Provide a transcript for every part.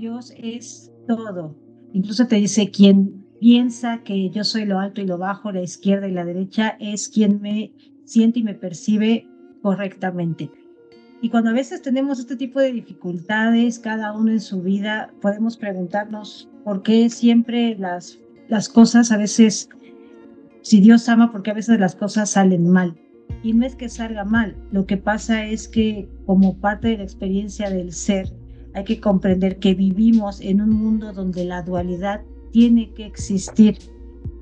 Dios es todo. Incluso te dice, quien piensa que yo soy lo alto y lo bajo, la izquierda y la derecha, es quien me siente y me percibe correctamente. Y cuando a veces tenemos este tipo de dificultades, cada uno en su vida, podemos preguntarnos por qué siempre las cosas a veces, si Dios ama, porque a veces las cosas salen mal. Y no es que salga mal, lo que pasa es que como parte de la experiencia del ser, hay que comprender que vivimos en un mundo donde la dualidad tiene que existir.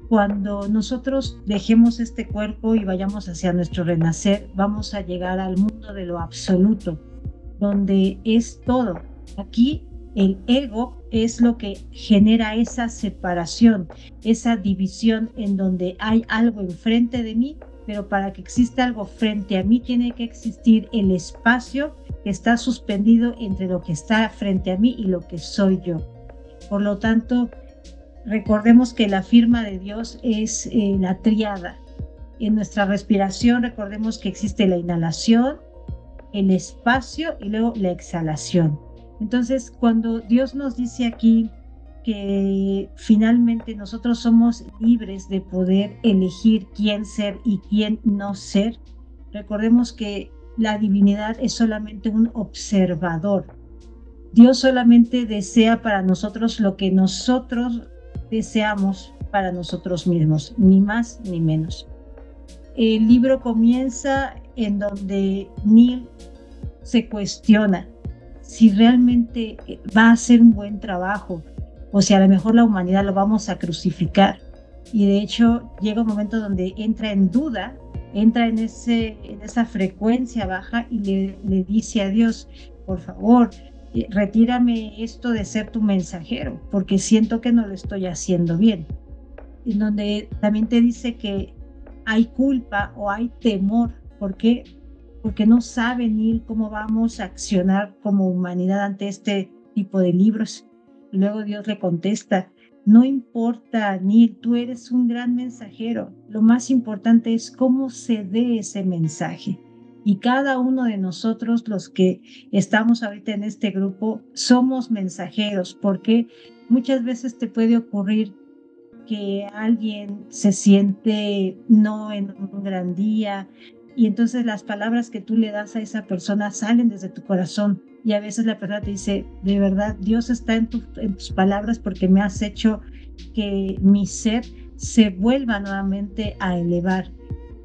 Cuando nosotros dejemos este cuerpo y vayamos hacia nuestro renacer, vamos a llegar al mundo de lo absoluto, donde es todo. Aquí el ego es lo que genera esa separación, esa división en donde hay algo enfrente de mí, pero para que exista algo frente a mí tiene que existir el espacio que está suspendido entre lo que está frente a mí y lo que soy yo. Por lo tanto, recordemos que la firma de Dios es la tríada. En nuestra respiración, recordemos que existe la inhalación, el espacio y luego la exhalación. Entonces, cuando Dios nos dice aquí que finalmente nosotros somos libres de poder elegir quién ser y quién no ser, recordemos que la divinidad es solamente un observador. Dios solamente desea para nosotros lo que nosotros deseamos para nosotros mismos, ni más ni menos. El libro comienza en donde Neil se cuestiona si realmente va a hacer un buen trabajo o si a lo mejor la humanidad lo vamos a crucificar. Y de hecho llega un momento donde entra en duda, entra en esa frecuencia baja y le dice a Dios, por favor, retírame esto de ser tu mensajero, porque siento que no lo estoy haciendo bien. En donde también te dice que hay culpa o hay temor. ¿Por qué? Porque no saben ni cómo vamos a accionar como humanidad ante este tipo de libros. Y luego Dios le contesta, no importa, Neil, tú eres un gran mensajero. Lo más importante es cómo se dé ese mensaje. Y cada uno de nosotros, los que estamos ahorita en este grupo, somos mensajeros, porque muchas veces te puede ocurrir que alguien se siente no en un gran día y entonces las palabras que tú le das a esa persona salen desde tu corazón y a veces la persona te dice, de verdad, Dios está en tus palabras porque me has hecho que mi ser se vuelva nuevamente a elevar.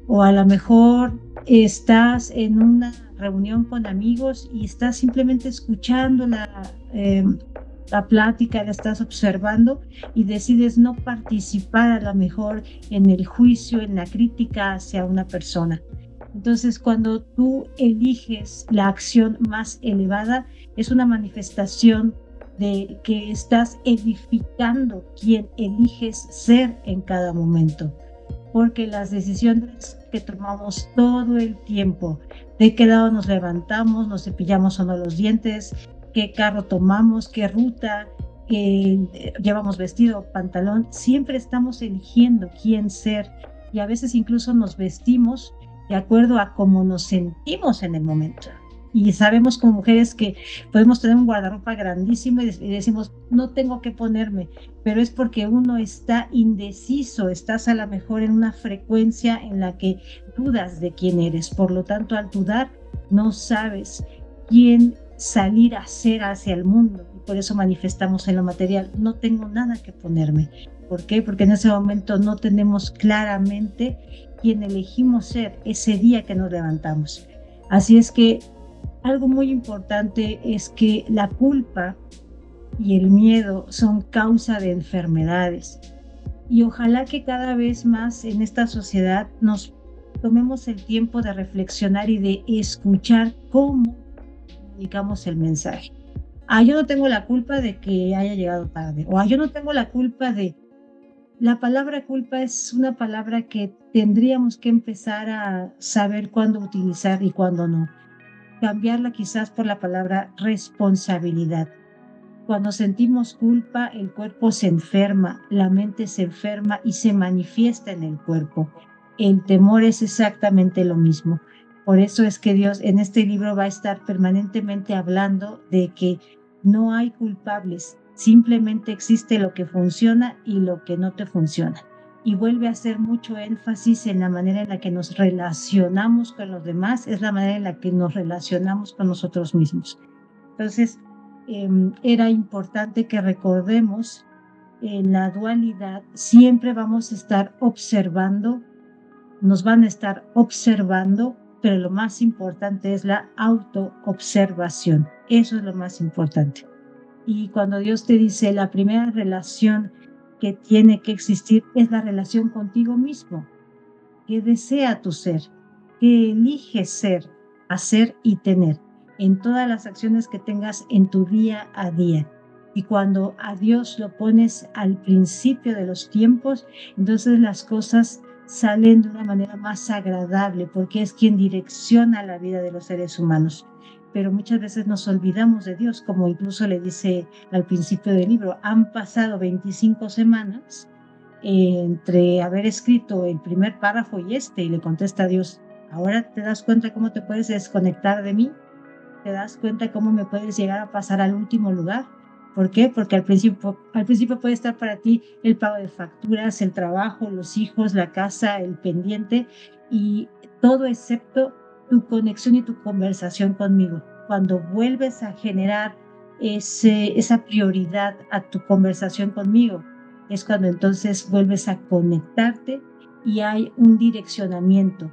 O a lo mejor estás en una reunión con amigos y estás simplemente escuchando la plática, la estás observando y decides no participar a lo mejor en el juicio, en la crítica hacia una persona. Entonces, cuando tú eliges la acción más elevada, es una manifestación de que estás edificando quien eliges ser en cada momento. Porque las decisiones que tomamos todo el tiempo, de qué lado nos levantamos, nos cepillamos o no los dientes, qué carro tomamos, qué ruta, llevamos vestido, pantalón, siempre estamos eligiendo quién ser y a veces incluso nos vestimos de acuerdo a cómo nos sentimos en el momento. Y sabemos como mujeres que podemos tener un guardarropa grandísimo y decimos, no tengo que ponerme, pero es porque uno está indeciso, estás a lo mejor en una frecuencia en la que dudas de quién eres. Por lo tanto, al dudar, no sabes quién salir a ser hacia el mundo. Y por eso manifestamos en lo material, no tengo nada que ponerme. ¿Por qué? Porque en ese momento no tenemos claramente quién elegimos ser ese día que nos levantamos. Así es que algo muy importante es que la culpa y el miedo son causa de enfermedades. Y ojalá que cada vez más en esta sociedad nos tomemos el tiempo de reflexionar y de escuchar cómo comunicamos el mensaje. Yo no tengo la culpa de que haya llegado tarde. O yo no tengo la culpa de... La palabra culpa es una palabra que tendríamos que empezar a saber cuándo utilizar y cuándo no. Cambiarla quizás por la palabra responsabilidad. Cuando sentimos culpa, el cuerpo se enferma, la mente se enferma y se manifiesta en el cuerpo. El temor es exactamente lo mismo. Por eso es que Dios en este libro va a estar permanentemente hablando de que No hay culpables, simplemente existe lo que funciona y lo que no te funciona. Y vuelve a hacer mucho énfasis en la manera en la que nos relacionamos con los demás, es la manera en la que nos relacionamos con nosotros mismos. Entonces, era importante que recordemos en la dualidad, siempre vamos a estar observando, nos van a estar observando, pero lo más importante es la autoobservación. Eso es lo más importante. Y cuando Dios te dice la primera relación que tiene que existir es la relación contigo mismo, que desea tu ser, que eliges ser, hacer y tener en todas las acciones que tengas en tu día a día. Y cuando a Dios lo pones al principio de los tiempos, entonces las cosas salen de una manera más agradable, porque es quien direcciona la vida de los seres humanos. Pero muchas veces nos olvidamos de Dios, como incluso le dice al principio del libro, han pasado 25 semanas entre haber escrito el primer párrafo y le contesta a Dios, ahora te das cuenta cómo te puedes desconectar de mí, te das cuenta cómo me puedes llegar a pasar al último lugar. ¿Por qué? Porque al principio puede estar para ti el pago de facturas, el trabajo, los hijos, la casa, el pendiente y todo excepto tu conexión y tu conversación conmigo. Cuando vuelves a generar esa prioridad a tu conversación conmigo, es cuando entonces vuelves a conectarte y hay un direccionamiento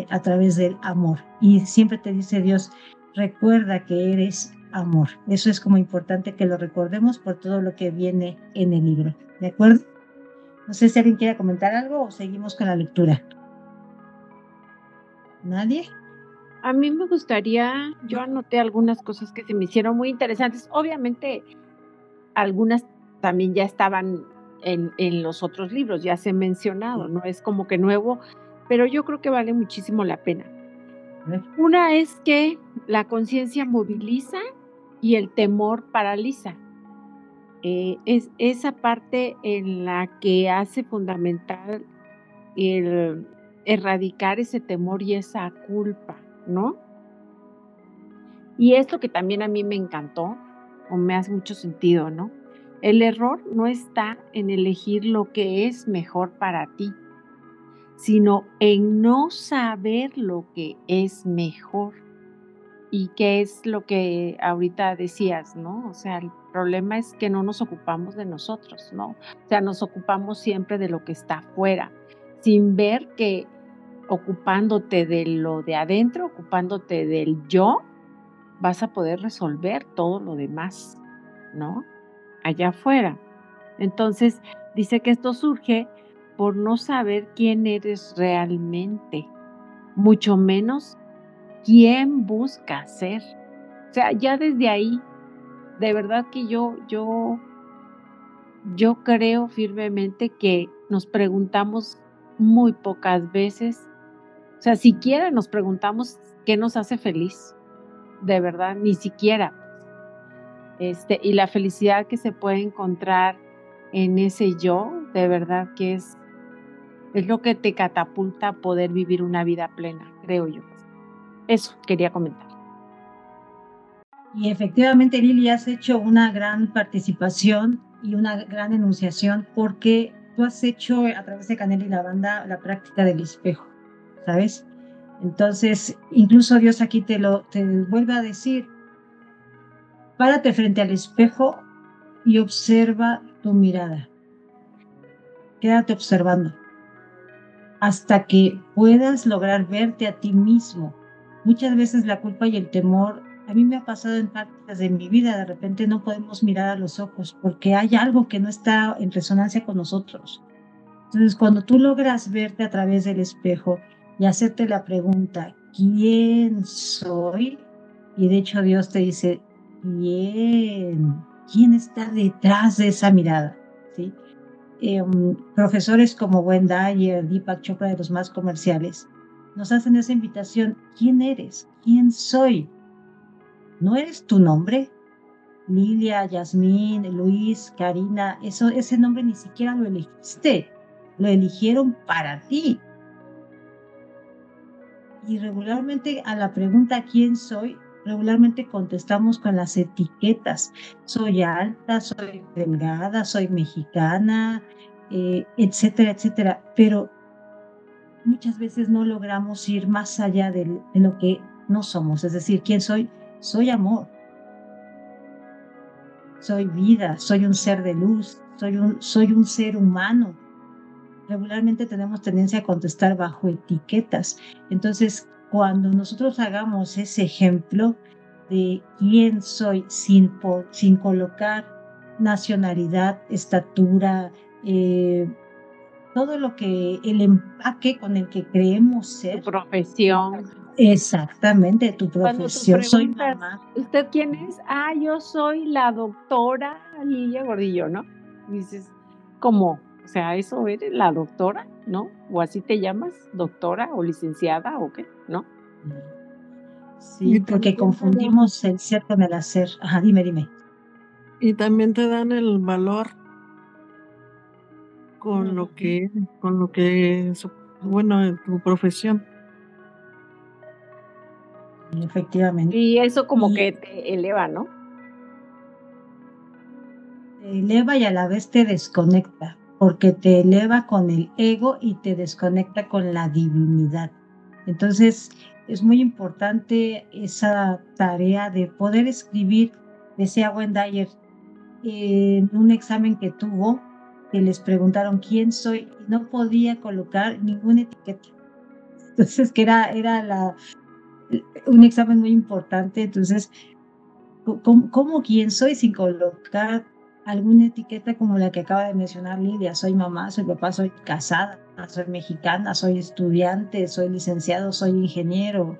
a través del amor. Y siempre te dice Dios, recuerda que eres amor. Eso es como importante que lo recordemos por todo lo que viene en el libro. ¿De acuerdo? No sé si alguien quiere comentar algo o seguimos con la lectura. ¿Nadie? A mí me gustaría, yo anoté algunas cosas que se me hicieron muy interesantes. Obviamente, algunas también ya estaban en los otros libros, ya se han mencionado, no es como que nuevo, pero yo creo que vale muchísimo la pena. A ver. Una es que la conciencia moviliza y el temor paraliza. Es esa parte en la que hace fundamental el erradicar ese temor y esa culpa, ¿no? Y esto que también a mí me encantó, o me hace mucho sentido, ¿no? El error no está en elegir lo que es mejor para ti, sino en no saber lo que es mejor. Y qué es lo que ahorita decías, ¿no? O sea, el problema es que no nos ocupamos de nosotros, ¿no? O sea, nos ocupamos siempre de lo que está afuera, sin ver que ocupándote de lo de adentro, ocupándote del yo, vas a poder resolver todo lo demás, ¿no? Allá afuera. Entonces, dice que esto surge por no saber quién eres realmente, mucho menos quién buscas ser. O sea, ya desde ahí, de verdad que yo creo firmemente que nos preguntamos muy pocas veces, o sea, siquiera nos preguntamos qué nos hace feliz, de verdad, ni siquiera. Y la felicidad que se puede encontrar en ese yo, de verdad que es lo que te catapulta a poder vivir una vida plena, creo yo. Eso quería comentar. Y efectivamente, Lili, has hecho una gran participación y una gran enunciación porque tú has hecho a través de Canela y la banda la práctica del espejo, ¿sabes? Entonces, incluso Dios aquí te vuelve a decir, párate frente al espejo y observa tu mirada. Quédate observando hasta que puedas lograr verte a ti mismo. Muchas veces la culpa y el temor, a mí me ha pasado en partes de mi vida, de repente no podemos mirar a los ojos porque hay algo que no está en resonancia con nosotros. Entonces, cuando tú logras verte a través del espejo y hacerte la pregunta, ¿quién soy? Y de hecho Dios te dice, ¿quién está detrás de esa mirada? ¿Sí? Profesores como Wayne Dyer, Deepak Chopra, de los más comerciales, nos hacen esa invitación. ¿Quién eres? ¿Quién soy? ¿No eres tu nombre? Lilia, Yasmín, Luis, Karina, ese nombre ni siquiera lo elegiste, lo eligieron para ti. Y regularmente a la pregunta ¿quién soy? regularmente contestamos con las etiquetas. Soy alta, soy delgada, soy mexicana, etcétera, etcétera. Pero muchas veces no logramos ir más allá de lo que no somos. Es decir, ¿quién soy? Soy amor, soy vida, soy un ser de luz, soy un ser humano. Regularmente tenemos tendencia a contestar bajo etiquetas. Entonces, cuando nosotros hagamos ese ejemplo de quién soy sin colocar nacionalidad, estatura, todo lo que el empaque con el que creemos Tu ser, profesión. exactamente, tu Cuando tú profesión, soy preguntas, mamá. ¿usted quién es? Ah, yo soy la doctora Lilia Gordillo, ¿no? Dices, ¿cómo? O sea, ¿eso eres la doctora? ¿No? ¿O así te llamas? ¿Doctora o licenciada o qué? ¿No? Sí, Y porque también te dan, confundimos el ser con el hacer. Ajá, dime. y también te dan el valor con lo que, bueno, en tu profesión. Efectivamente. Y eso como Y que te eleva, ¿no? te eleva y a la vez te desconecta, porque te eleva con el ego y te desconecta con la divinidad. Entonces, es muy importante esa tarea de poder escribir, decía Wendayer, en un examen que tuvo, que les preguntaron quién soy, y no podía colocar ninguna etiqueta. Entonces, que era un examen muy importante. Entonces, ¿cómo quién soy sin colocar alguna etiqueta como la que acaba de mencionar Lidia? Soy mamá, soy papá, soy casada, soy mexicana, soy estudiante, soy licenciado, soy ingeniero.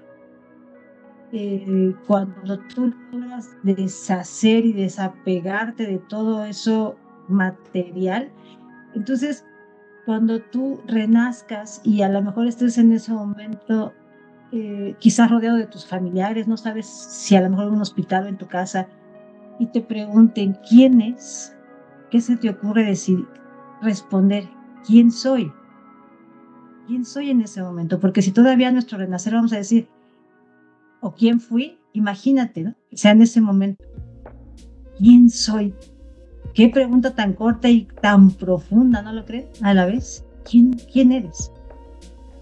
Cuando tú logras deshacer y desapegarte de todo eso material, entonces cuando tú renazcas y a lo mejor estés en ese momento, quizás rodeado de tus familiares, no sabes si a lo mejor en un hospital o en tu casa, y te pregunten quién es, ¿qué se te ocurre decir? Responder, ¿quién soy? ¿Quién soy en ese momento? Porque si todavía en nuestro renacer vamos a decir, o quién fui, imagínate, ¿no? O sea, en ese momento, ¿quién soy? Qué pregunta tan corta y tan profunda, ¿no lo crees? A la vez, ¿quién eres?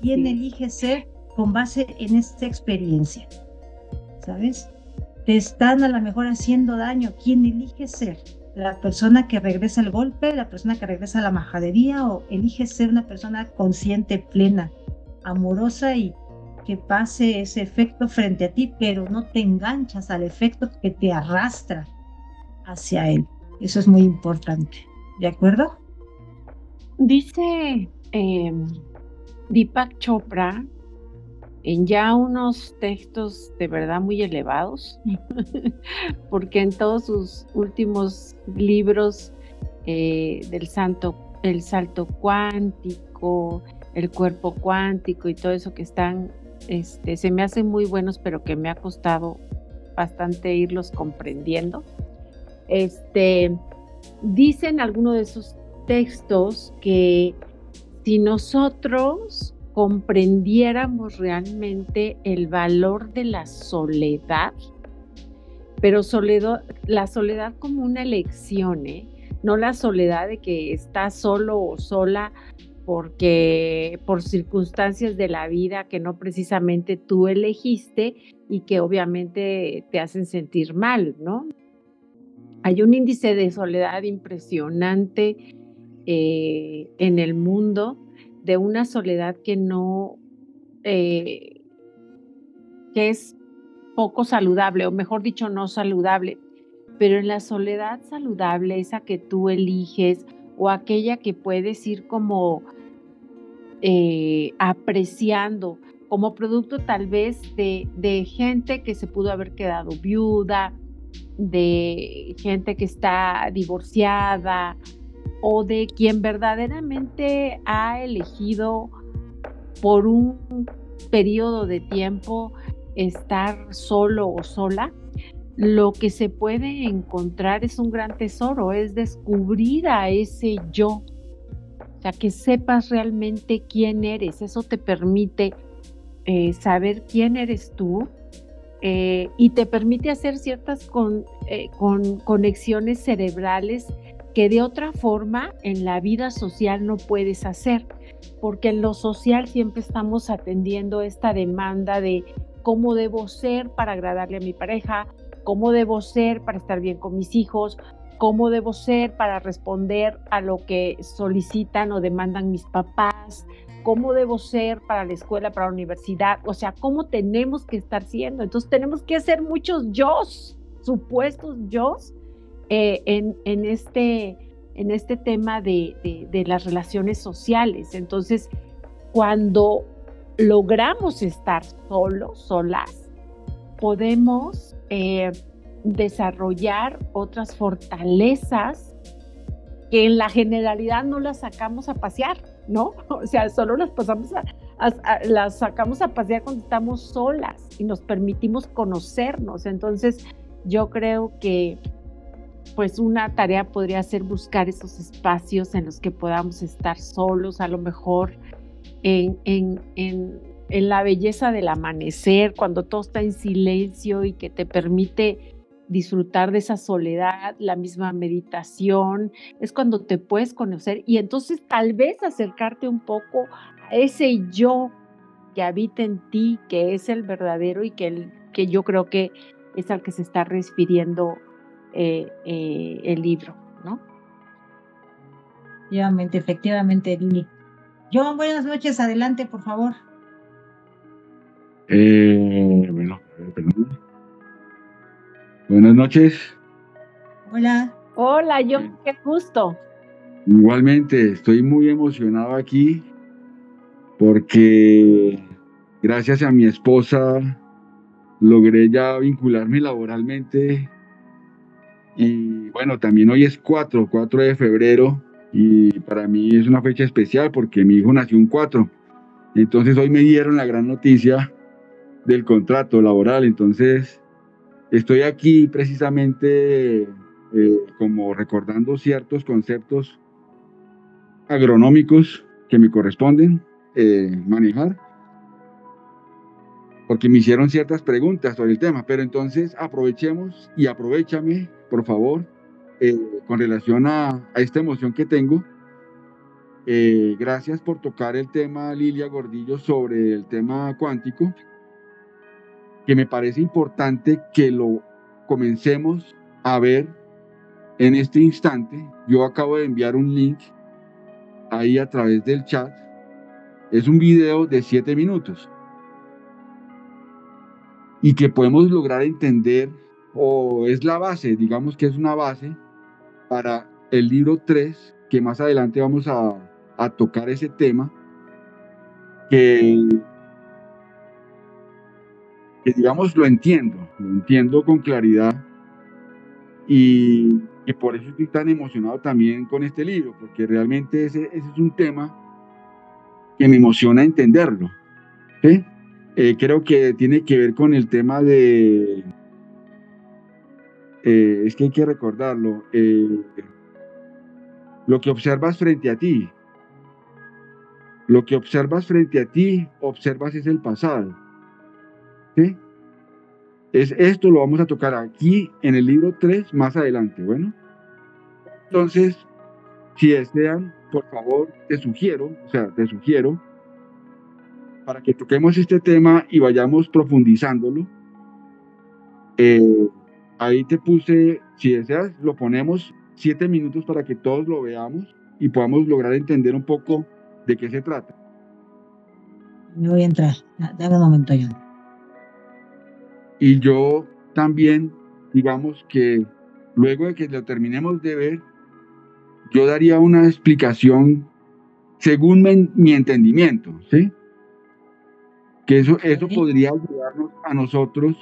¿Quién Sí. elige ser con base en esta experiencia? ¿Sabes? Te están a lo mejor haciendo daño. ¿Quién elige ser? ¿La persona que regresa al golpe, la persona que regresa a la majadería, o elige ser una persona consciente, plena, amorosa y que pase ese efecto frente a ti, pero no te enganchas al efecto que te arrastra hacia él? Eso es muy importante. ¿De acuerdo? Dice Deepak Chopra en ya unos textos de verdad muy elevados, porque en todos sus últimos libros el salto cuántico, el cuerpo cuántico y todo eso que están, se me hacen muy buenos, pero que me ha costado bastante irlos comprendiendo. Dicen algunos de esos textos que si nosotros comprendiéramos realmente el valor de la soledad, pero la soledad como una elección, no la soledad de que estás solo o sola porque por circunstancias de la vida que no precisamente tú elegiste y que obviamente te hacen sentir mal, ¿no? Hay un índice de soledad impresionante en el mundo, de una soledad que no, que es poco saludable, o mejor dicho, no saludable. Pero en la soledad saludable, esa que tú eliges, o aquella que puedes ir como apreciando, como producto tal vez de gente que se pudo haber quedado viuda, de gente que está divorciada, o de quien verdaderamente ha elegido por un periodo de tiempo estar solo o sola, lo que se puede encontrar es un gran tesoro, es descubrir a ese yo, o sea, que sepas realmente quién eres. Eso te permite saber quién eres tú y te permite hacer ciertas conexiones cerebrales que de otra forma en la vida social no puedes hacer, porque en lo social siempre estamos atendiendo esta demanda de cómo debo ser para agradarle a mi pareja, cómo debo ser para estar bien con mis hijos, cómo debo ser para responder a lo que solicitan o demandan mis papás, cómo debo ser para la escuela, para la universidad, o sea, cómo tenemos que estar siendo. Entonces tenemos que hacer muchos yos, supuestos yos, en este tema de las relaciones sociales. Entonces, cuando logramos estar solos, solas, podemos desarrollar otras fortalezas que en la generalidad no las sacamos a pasear, ¿no? O sea, solo las las sacamos a pasear cuando estamos solas y nos permitimos conocernos. Entonces, yo creo que pues una tarea podría ser buscar esos espacios en los que podamos estar solos, a lo mejor en la belleza del amanecer, cuando todo está en silencio y que te permite disfrutar de esa soledad, la misma meditación, es cuando te puedes conocer y entonces tal vez acercarte un poco a ese yo que habita en ti, que es el verdadero y que yo creo que es al que se está refiriendo el libro, ¿no? Efectivamente, Lili. John, buenas noches, adelante, por favor. Bueno, perdón. Buenas noches. Hola. Hola, John, qué gusto. Igualmente, estoy muy emocionado aquí porque gracias a mi esposa logré ya vincularme laboralmente y bueno, también hoy es 4 de febrero y para mí es una fecha especial porque mi hijo nació un 4. Entonces hoy me dieron la gran noticia del contrato laboral, entonces estoy aquí precisamente como recordando ciertos conceptos agronómicos que me corresponden manejar, porque me hicieron ciertas preguntas sobre el tema, pero entonces aprovechemos y aprovechame, por favor, con relación a esta emoción que tengo. Gracias por tocar el tema, Lilia Gordillo, sobre el tema cuántico, que me parece importante que lo comencemos a ver en este instante. Yo acabo de enviar un link ahí a través del chat. Es un video de 7 minutos y que podemos lograr entender, o es la base, digamos que es una base para el libro 3, que más adelante vamos a tocar ese tema, que digamos lo entiendo con claridad y que por eso estoy tan emocionado también con este libro, porque realmente ese es un tema que me emociona entenderlo, ¿sí? Creo que tiene que ver con el tema de... es que hay que recordarlo, lo que observas frente a ti. Lo que observas frente a ti, observas es el pasado, ¿sí? Esto lo vamos a tocar aquí en el libro 3 más adelante, bueno. Entonces, si desean, por favor, te sugiero, para que toquemos este tema y vayamos profundizándolo. Ahí te puse, si deseas, lo ponemos 7 minutos para que todos lo veamos y podamos lograr entender un poco de qué se trata. Me voy a entrar. Dame un momento, John. Y yo también, digamos que luego de que lo terminemos de ver, yo daría una explicación según mi entendimiento, ¿sí? Que eso podría ayudarnos a nosotros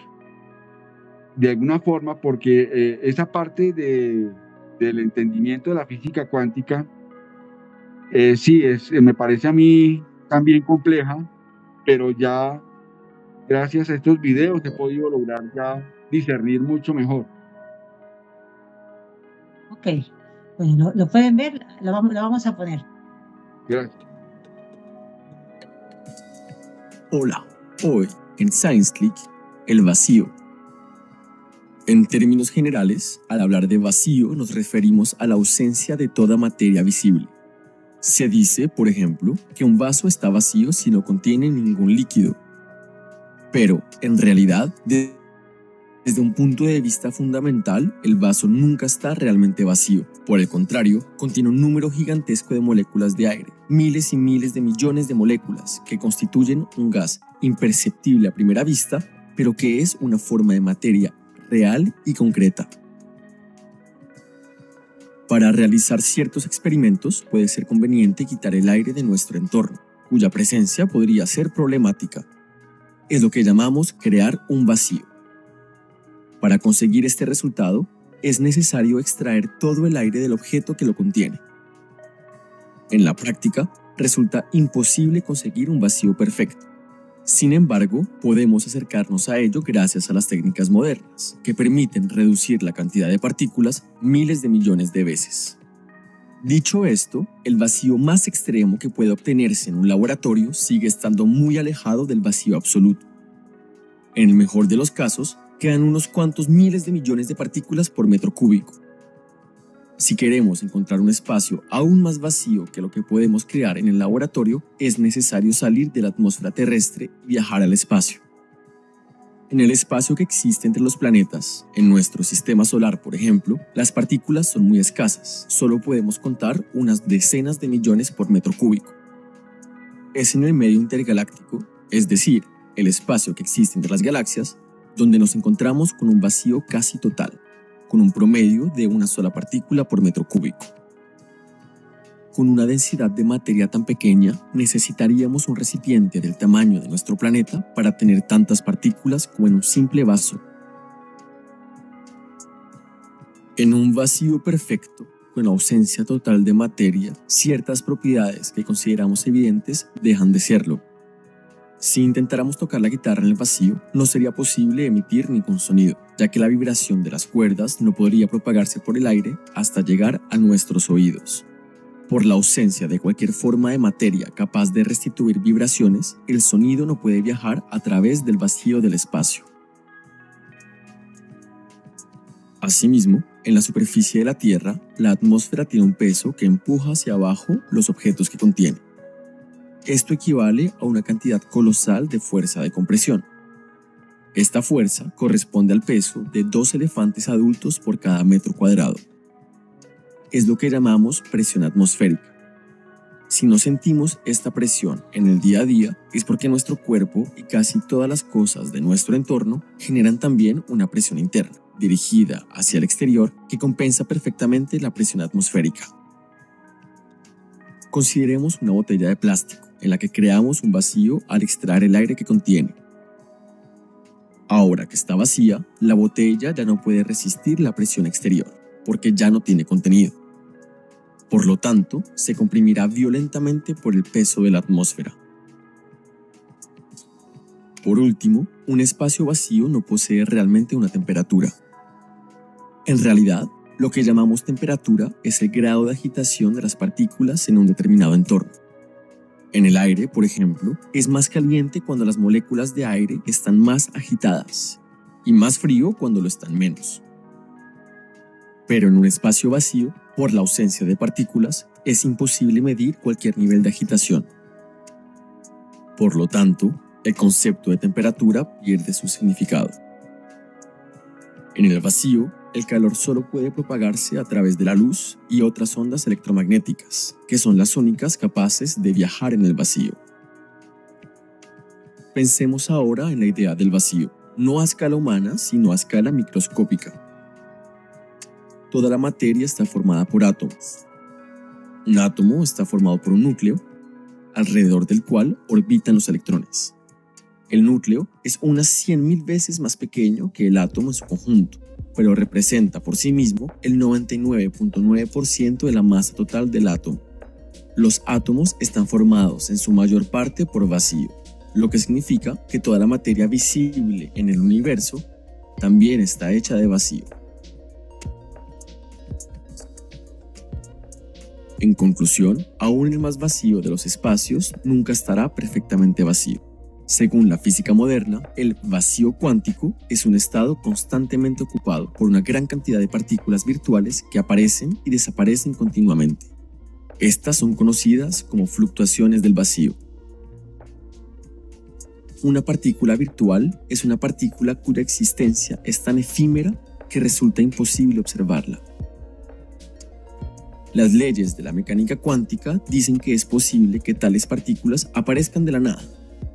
de alguna forma, porque esa parte del entendimiento de la física cuántica, sí, me parece a mí también compleja, pero ya gracias a estos videos he podido lograr ya discernir mucho mejor. Ok, bueno, lo pueden ver, lo vamos a poner. Gracias. Hola, hoy en ScienceClick el vacío. En términos generales, al hablar de vacío nos referimos a la ausencia de toda materia visible. Se dice, por ejemplo, que un vaso está vacío si no contiene ningún líquido. Pero, en realidad, desde un punto de vista fundamental, el vaso nunca está realmente vacío. Por el contrario, contiene un número gigantesco de moléculas de aire, miles y miles de millones de moléculas que constituyen un gas imperceptible a primera vista, pero que es una forma de materia real y concreta. Para realizar ciertos experimentos puede ser conveniente quitar el aire de nuestro entorno, cuya presencia podría ser problemática. Es lo que llamamos crear un vacío. Para conseguir este resultado, es necesario extraer todo el aire del objeto que lo contiene. En la práctica, resulta imposible conseguir un vacío perfecto. Sin embargo, podemos acercarnos a ello gracias a las técnicas modernas, que permiten reducir la cantidad de partículas miles de millones de veces. Dicho esto, el vacío más extremo que puede obtenerse en un laboratorio sigue estando muy alejado del vacío absoluto. En el mejor de los casos, quedan unos cuantos miles de millones de partículas por metro cúbico. Si queremos encontrar un espacio aún más vacío que lo que podemos crear en el laboratorio, es necesario salir de la atmósfera terrestre y viajar al espacio. En el espacio que existe entre los planetas, en nuestro sistema solar por ejemplo, las partículas son muy escasas, solo podemos contar unas decenas de millones por metro cúbico. Es en el medio intergaláctico, es decir, el espacio que existe entre las galaxias, donde nos encontramos con un vacío casi total, con un promedio de una sola partícula por metro cúbico. Con una densidad de materia tan pequeña, necesitaríamos un recipiente del tamaño de nuestro planeta para tener tantas partículas como en un simple vaso. En un vacío perfecto, con ausencia total de materia, ciertas propiedades que consideramos evidentes dejan de serlo. Si intentáramos tocar la guitarra en el vacío, no sería posible emitir ningún sonido, ya que la vibración de las cuerdas no podría propagarse por el aire hasta llegar a nuestros oídos. Por la ausencia de cualquier forma de materia capaz de restituir vibraciones, el sonido no puede viajar a través del vacío del espacio. Asimismo, en la superficie de la Tierra, la atmósfera tiene un peso que empuja hacia abajo los objetos que contiene. Esto equivale a una cantidad colosal de fuerza de compresión. Esta fuerza corresponde al peso de 2 elefantes adultos por cada metro cuadrado. Es lo que llamamos presión atmosférica. Si no sentimos esta presión en el día a día, es porque nuestro cuerpo y casi todas las cosas de nuestro entorno generan también una presión interna, dirigida hacia el exterior, que compensa perfectamente la presión atmosférica. Consideremos una botella de plástico, en la que creamos un vacío al extraer el aire que contiene. Ahora que está vacía, la botella ya no puede resistir la presión exterior, porque ya no tiene contenido. Por lo tanto, se comprimirá violentamente por el peso de la atmósfera. Por último, un espacio vacío no posee realmente una temperatura. En realidad, lo que llamamos temperatura es el grado de agitación de las partículas en un determinado entorno. En el aire, por ejemplo, es más caliente cuando las moléculas de aire están más agitadas y más frío cuando lo están menos. Pero en un espacio vacío, por la ausencia de partículas, es imposible medir cualquier nivel de agitación. Por lo tanto, el concepto de temperatura pierde su significado. En el vacío, el calor solo puede propagarse a través de la luz y otras ondas electromagnéticas, que son las únicas capaces de viajar en el vacío. Pensemos ahora en la idea del vacío, no a escala humana, sino a escala microscópica. Toda la materia está formada por átomos. Un átomo está formado por un núcleo, alrededor del cual orbitan los electrones. El núcleo es unas 100.000 veces más pequeño que el átomo en su conjunto, pero representa por sí mismo el 99.9% de la masa total del átomo. Los átomos están formados en su mayor parte por vacío, lo que significa que toda la materia visible en el universo también está hecha de vacío. En conclusión, aún el más vacío de los espacios nunca estará perfectamente vacío. Según la física moderna, el vacío cuántico es un estado constantemente ocupado por una gran cantidad de partículas virtuales que aparecen y desaparecen continuamente. Estas son conocidas como fluctuaciones del vacío. Una partícula virtual es una partícula cuya existencia es tan efímera que resulta imposible observarla. Las leyes de la mecánica cuántica dicen que es posible que tales partículas aparezcan de la nada,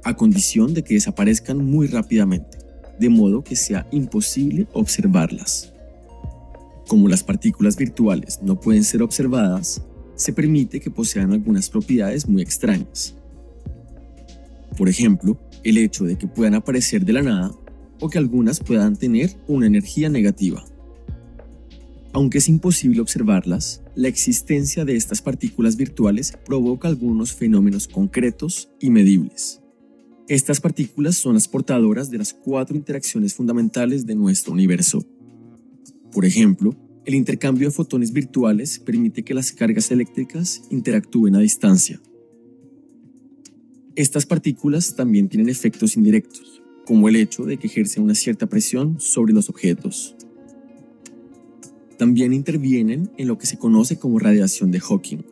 a condición de que desaparezcan muy rápidamente, de modo que sea imposible observarlas. Como las partículas virtuales no pueden ser observadas, se permite que posean algunas propiedades muy extrañas. Por ejemplo, el hecho de que puedan aparecer de la nada o que algunas puedan tener una energía negativa. Aunque es imposible observarlas, la existencia de estas partículas virtuales provoca algunos fenómenos concretos y medibles. Estas partículas son las portadoras de las 4 interacciones fundamentales de nuestro universo. Por ejemplo, el intercambio de fotones virtuales permite que las cargas eléctricas interactúen a distancia. Estas partículas también tienen efectos indirectos, como el hecho de que ejercen una cierta presión sobre los objetos. También intervienen en lo que se conoce como radiación de Hawking,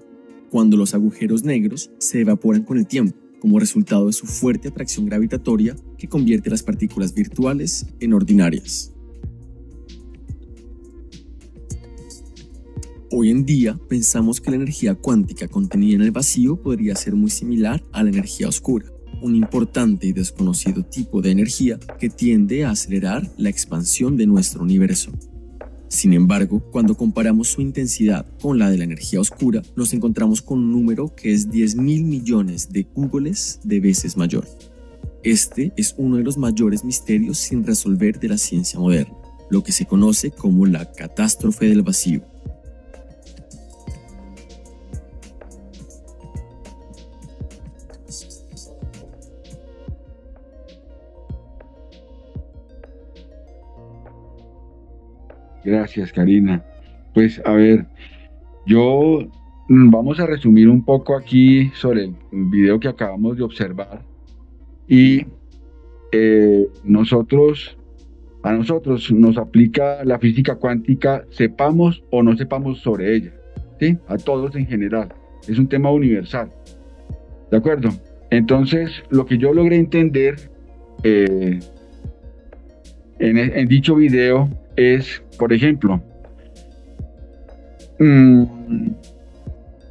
cuando los agujeros negros se evaporan con el tiempo, como resultado de su fuerte atracción gravitatoria que convierte las partículas virtuales en ordinarias. Hoy en día pensamos que la energía cuántica contenida en el vacío podría ser muy similar a la energía oscura, un importante y desconocido tipo de energía que tiende a acelerar la expansión de nuestro universo. Sin embargo, cuando comparamos su intensidad con la de la energía oscura, nos encontramos con un número que es 10.000 millones de googles de veces mayor. Este es uno de los mayores misterios sin resolver de la ciencia moderna, lo que se conoce como la catástrofe del vacío. Gracias, Karina. Pues a ver, vamos a resumir un poco aquí sobre el video que acabamos de observar y a nosotros nos aplica la física cuántica, sepamos o no sepamos sobre ella, ¿sí? A todos en general, es un tema universal, ¿de acuerdo? Entonces, lo que yo logré entender en dicho video es, por ejemplo,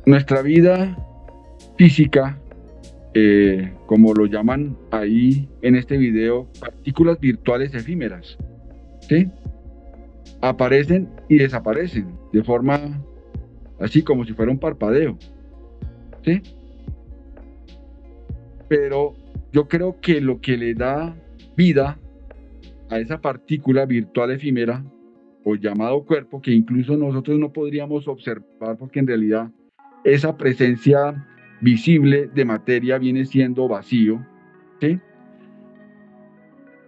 nuestra vida física, como lo llaman ahí en este video, partículas virtuales efímeras, ¿sí? Aparecen y desaparecen de forma así como si fuera un parpadeo, ¿sí? Pero yo creo que lo que le da vida a esa partícula virtual efímera o llamado cuerpo, que incluso nosotros no podríamos observar porque en realidad esa presencia visible de materia viene siendo vacío, ¿sí?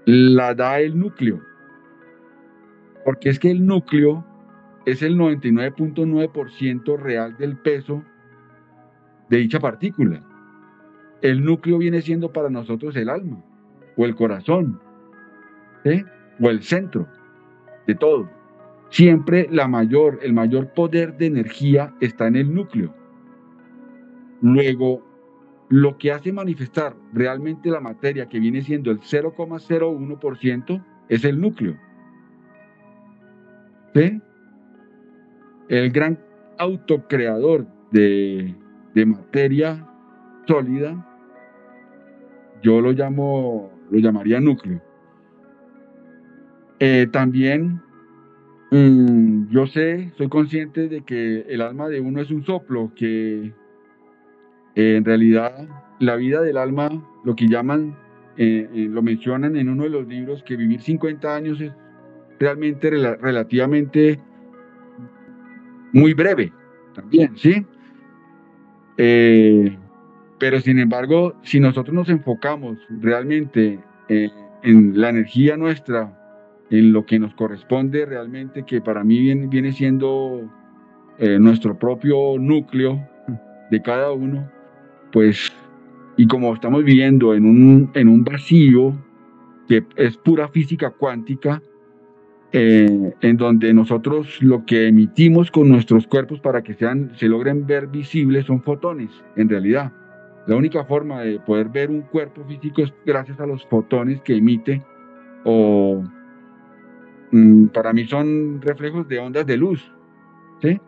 La da el núcleo, porque es que el núcleo es el 99.9% real del peso de dicha partícula. El núcleo viene siendo para nosotros el alma o el corazón, ¿sí? O el centro de todo. Siempre el mayor poder de energía está en el núcleo. Luego, lo que hace manifestar realmente la materia, que viene siendo el 0,01%, es el núcleo, ¿sí? El gran autocreador de materia sólida, yo lo llamaría núcleo. También soy consciente de que el alma de uno es un soplo, que en realidad la vida del alma, lo que llaman, lo mencionan en uno de los libros, que vivir 50 años es realmente relativamente muy breve también, ¿sí? Pero sin embargo, si nosotros nos enfocamos realmente en la energía nuestra, en lo que nos corresponde realmente, que para mí viene siendo nuestro propio núcleo de cada uno, pues Y como estamos viviendo en un vacío que es pura física cuántica, en donde nosotros lo que emitimos con nuestros cuerpos para que se logren ver visibles son fotones, en realidad. La única forma de poder ver un cuerpo físico es gracias a los fotones que emite, o para mí son reflejos de ondas de luz, ¿sí?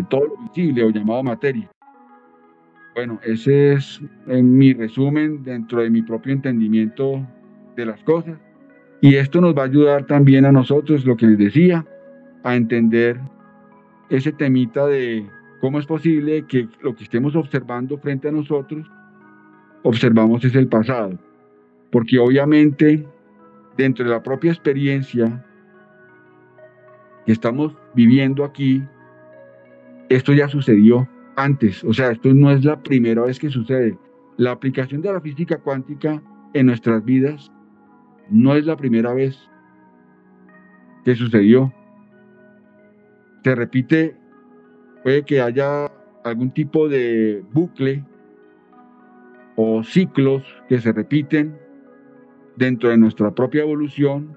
Todo lo visible o llamado materia. Bueno, ese es mi resumen dentro de mi propio entendimiento de las cosas. Y esto nos va a ayudar también a nosotros, lo que les decía, a entender ese temita de cómo es posible que lo que estemos observando frente a nosotros, observamos es el pasado. Porque obviamente, dentro de la propia experiencia que estamos viviendo aquí, esto ya sucedió antes. O sea, esto no es la primera vez que sucede. La aplicación de la física cuántica en nuestras vidas no es la primera vez que sucedió. Se repite, puede que haya algún tipo de bucle o ciclos que se repiten dentro de nuestra propia evolución,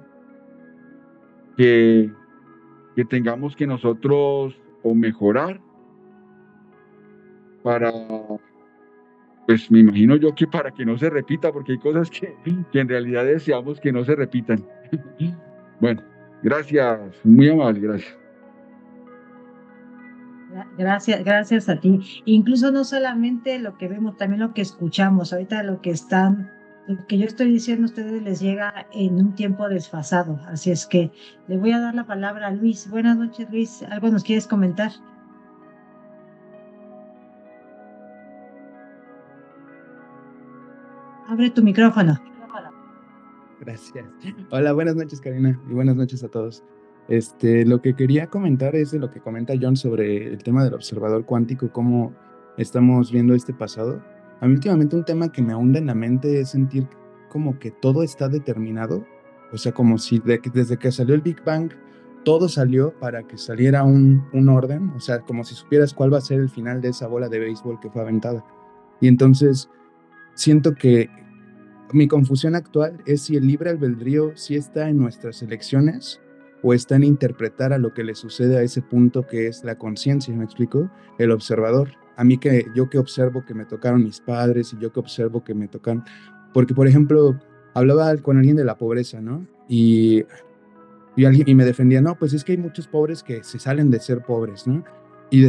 que tengamos que nosotros o mejorar para, pues me imagino yo que para que no se repita, porque hay cosas que en realidad deseamos que no se repitan. Bueno, gracias, muy amable, gracias. Gracias a ti. Incluso no solamente lo que vemos, también lo que escuchamos. Ahorita lo que yo estoy diciendo a ustedes les llega en un tiempo desfasado. Así es que le voy a dar la palabra a Luis. Buenas noches, Luis. ¿Algo nos quieres comentar? Abre tu micrófono. Gracias. Hola, buenas noches, Karina, y buenas noches a todos. Lo que quería comentar es de lo que comenta John sobre el tema del observador cuántico y cómo estamos viendo este pasado. A mí últimamente un tema que me ahonda en la mente es sentir como que todo está determinado, o sea, como si desde que salió el Big Bang, todo salió para que saliera un orden, o sea, como si supieras cuál va a ser el final de esa bola de béisbol que fue aventada. Y entonces siento que mi confusión actual es si el libre albedrío sí está en nuestras elecciones o está en interpretar a lo que le sucede a ese punto que es la conciencia, ¿me explico? El observador. A mí yo que observo que me tocaron mis padres y yo que observo que me tocan, porque por ejemplo, hablaba con alguien de la pobreza, ¿no? Y me defendía, no, pues es que hay muchos pobres que se salen de ser pobres, ¿no? Y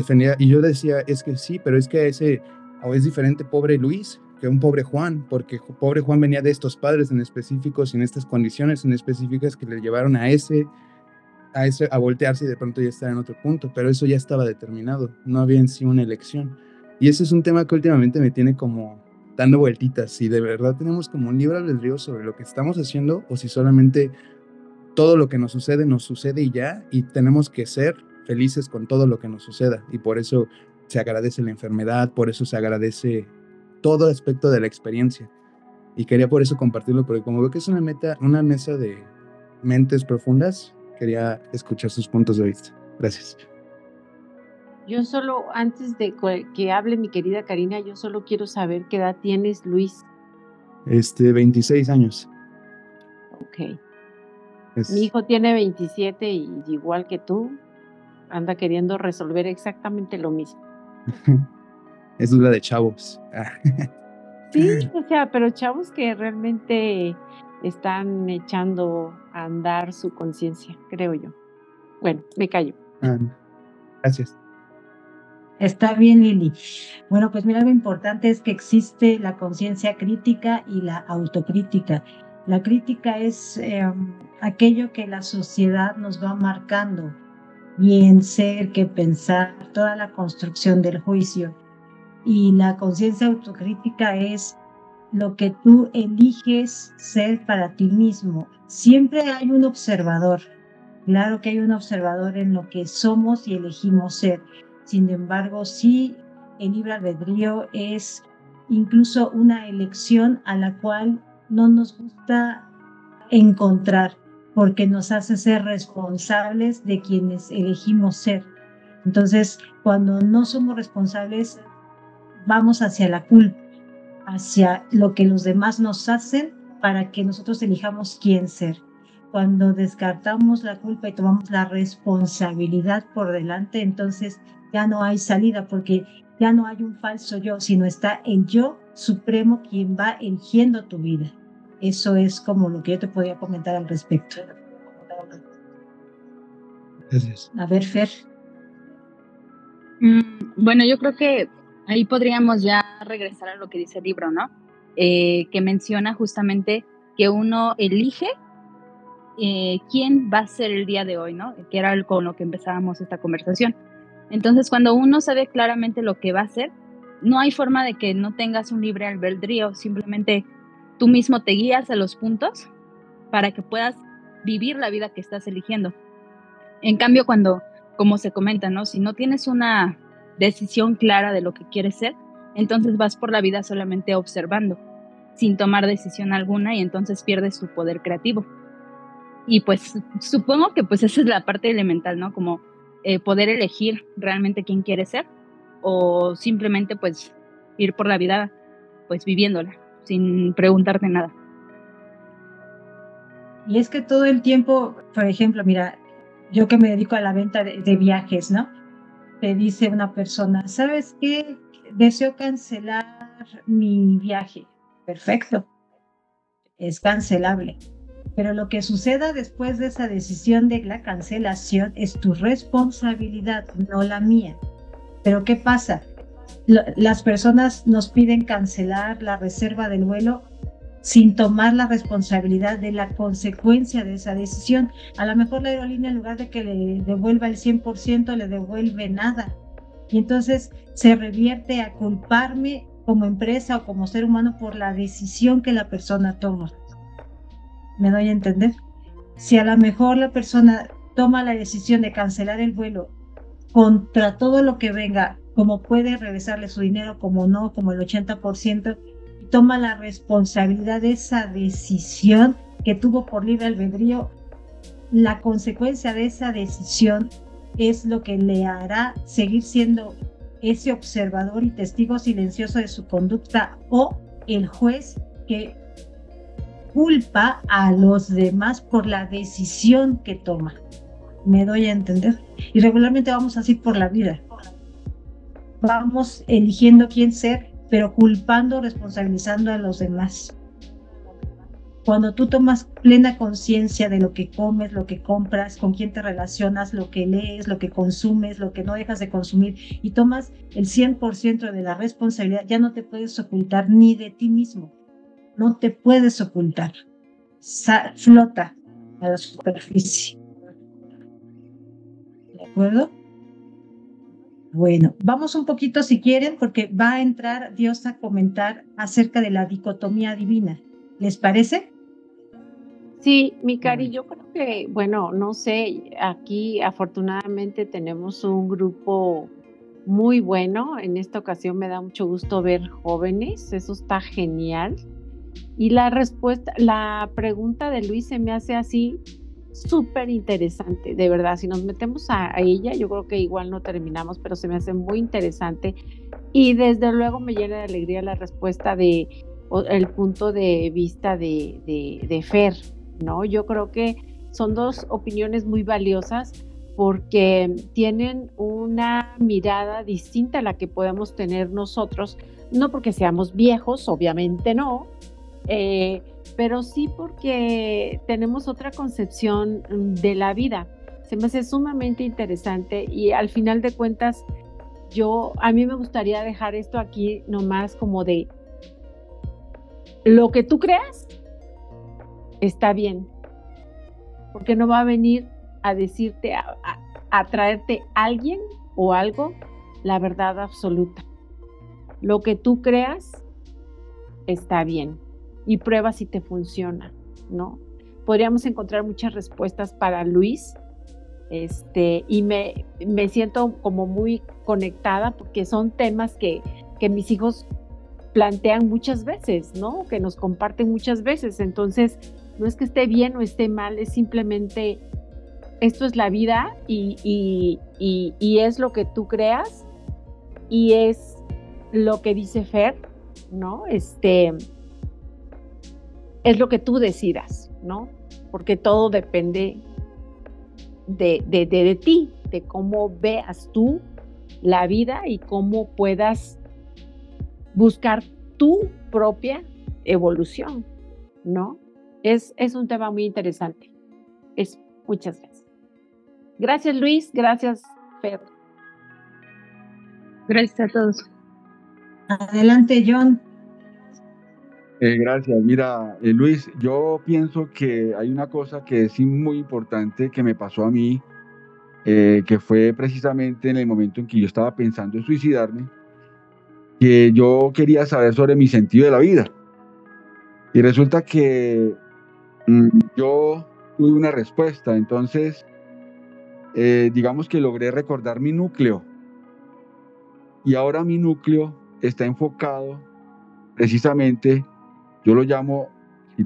yo decía, es que sí, pero es que o es diferente pobre Luis que un pobre Juan, porque pobre Juan venía de estos padres en específicos y en estas condiciones en específicas que le llevaron a voltearse y de pronto ya estar en otro punto, pero eso ya estaba determinado, no había en sí una elección. Y ese es un tema que últimamente me tiene como dando vueltitas, si de verdad tenemos como un libre albedrío sobre lo que estamos haciendo o si solamente todo lo que nos sucede y ya, y tenemos que ser felices con todo lo que nos suceda, y por eso se agradece la enfermedad, por eso se agradece todo aspecto de la experiencia. Y quería por eso compartirlo, porque como veo que es una mesa de mentes profundas, quería escuchar sus puntos de vista. Gracias. Yo solo, antes de que hable mi querida Karina, yo solo quiero saber qué edad tienes, Luis. 26 años. Ok. Mi hijo tiene 27 y igual que tú, anda queriendo resolver exactamente lo mismo. Es duda de chavos. Sí, o sea, pero chavos que realmente están echando a andar su conciencia, creo yo. Bueno, me callo. Gracias. Está bien, Lili. Bueno, pues mira, lo importante es que existe la conciencia crítica y la autocrítica. La crítica es aquello que la sociedad nos va marcando, bien ser, qué pensar, toda la construcción del juicio. Y la conciencia autocrítica es lo que tú eliges ser para ti mismo. Siempre hay un observador. Claro que hay un observador en lo que somos y elegimos ser. Sin embargo, sí, el libre albedrío es incluso una elección a la cual no nos gusta encontrar, porque nos hace ser responsables de quienes elegimos ser. Entonces, cuando no somos responsables, vamos hacia la culpa, hacia lo que los demás nos hacen para que nosotros elijamos quién ser. Cuando descartamos la culpa y tomamos la responsabilidad por delante, entonces ya no hay salida, porque ya no hay un falso yo, sino está el yo supremo quien va eligiendo tu vida. Eso es como lo que yo te podría comentar al respecto. Gracias. A ver, Fer. Bueno, yo creo que ahí podríamos ya regresar a lo que dice el libro, ¿no? Que menciona justamente que uno elige quién va a ser el día de hoy, ¿no? Que era con lo que empezábamos esta conversación. Entonces, cuando uno sabe claramente lo que va a hacer, no hay forma de que no tengas un libre albedrío, simplemente tú mismo te guías a los puntos para que puedas vivir la vida que estás eligiendo. En cambio, cuando, como se comenta, ¿no? Si no tienes una decisión clara de lo que quieres ser, entonces vas por la vida solamente observando, sin tomar decisión alguna, y entonces pierdes tu poder creativo. Y pues supongo que pues esa es la parte elemental, ¿no? Como poder elegir realmente quién quieres ser, o simplemente pues ir por la vida pues viviéndola, sin preguntarte nada. Y es que todo el tiempo, por ejemplo, mira, yo que me dedico a la venta de viajes, ¿no? Te dice una persona, ¿sabes qué? Deseo cancelar mi viaje. Perfecto, es cancelable. Pero lo que suceda después de esa decisión de la cancelación es tu responsabilidad, no la mía. Pero ¿qué pasa? Las personas nos piden cancelar la reserva del vuelo sin tomar la responsabilidad de la consecuencia de esa decisión. A lo mejor la aerolínea, en lugar de que le devuelva el 100%, le devuelve nada. Y entonces se revierte a culparme como empresa o como ser humano por la decisión que la persona toma. ¿Me doy a entender? Si a lo mejor la persona toma la decisión de cancelar el vuelo contra todo lo que venga, como puede regresarle su dinero, como no, como el 80%, y toma la responsabilidad de esa decisión que tuvo por libre albedrío, la consecuencia de esa decisión es lo que le hará seguir siendo ese observador y testigo silencioso de su conducta, o el juez que culpa a los demás por la decisión que toma. ¿Me doy a entender? Y regularmente vamos así por la vida. Vamos eligiendo quién ser, pero culpando, responsabilizando a los demás. Cuando tú tomas plena conciencia de lo que comes, lo que compras, con quién te relacionas, lo que lees, lo que consumes, lo que no dejas de consumir, y tomas el 100% de la responsabilidad, ya no te puedes ocultar ni de ti mismo. No te puedes ocultar. Flota a la superficie. ¿De acuerdo? Bueno, vamos un poquito si quieren, porque va a entrar Dios a comentar acerca de la dicotomía divina. ¿Les parece? Sí, mi Cari, yo creo que, bueno, no sé, aquí afortunadamente tenemos un grupo muy bueno. En esta ocasión me da mucho gusto ver jóvenes, eso está genial. Y la pregunta de Luis se me hace así súper interesante, de verdad. Si nos metemos a ella, yo creo que igual no terminamos, pero se me hace muy interesante. Y desde luego me llena de alegría la respuesta el punto de vista de Fer, ¿no? Yo creo que son dos opiniones muy valiosas porque tienen una mirada distinta a la que podemos tener nosotros, no porque seamos viejos, obviamente no, pero sí porque tenemos otra concepción de la vida. Se me hace sumamente interesante y al final de cuentas a mí me gustaría dejar esto aquí nomás como de lo que tú creas está bien, porque no va a venir a decirte, a traerte alguien o algo la verdad absoluta. Lo que tú creas está bien y prueba si te funciona, ¿no? Podríamos encontrar muchas respuestas para Luis, y me siento como muy conectada porque son temas que mis hijos plantean muchas veces, ¿no? Que nos comparten muchas veces. Entonces, no es que esté bien o esté mal, es simplemente esto es la vida y es lo que tú creas y es lo que dice Fer, ¿no? Es lo que tú decidas, ¿no? Porque todo depende de ti, de cómo veas tú la vida y cómo puedas buscar tu propia evolución, ¿no? Es un tema muy interesante. Muchas gracias. Gracias, Luis. Gracias, Fer. Gracias a todos. Adelante, John. Gracias. Mira, Luis, yo pienso que hay una cosa que es muy importante que me pasó a mí, que fue precisamente en el momento en que yo estaba pensando en suicidarme, que yo quería saber sobre mi sentido de la vida. Y resulta que yo tuve una respuesta. Entonces, digamos que logré recordar mi núcleo. Y ahora mi núcleo está enfocado precisamente, yo lo llamo, si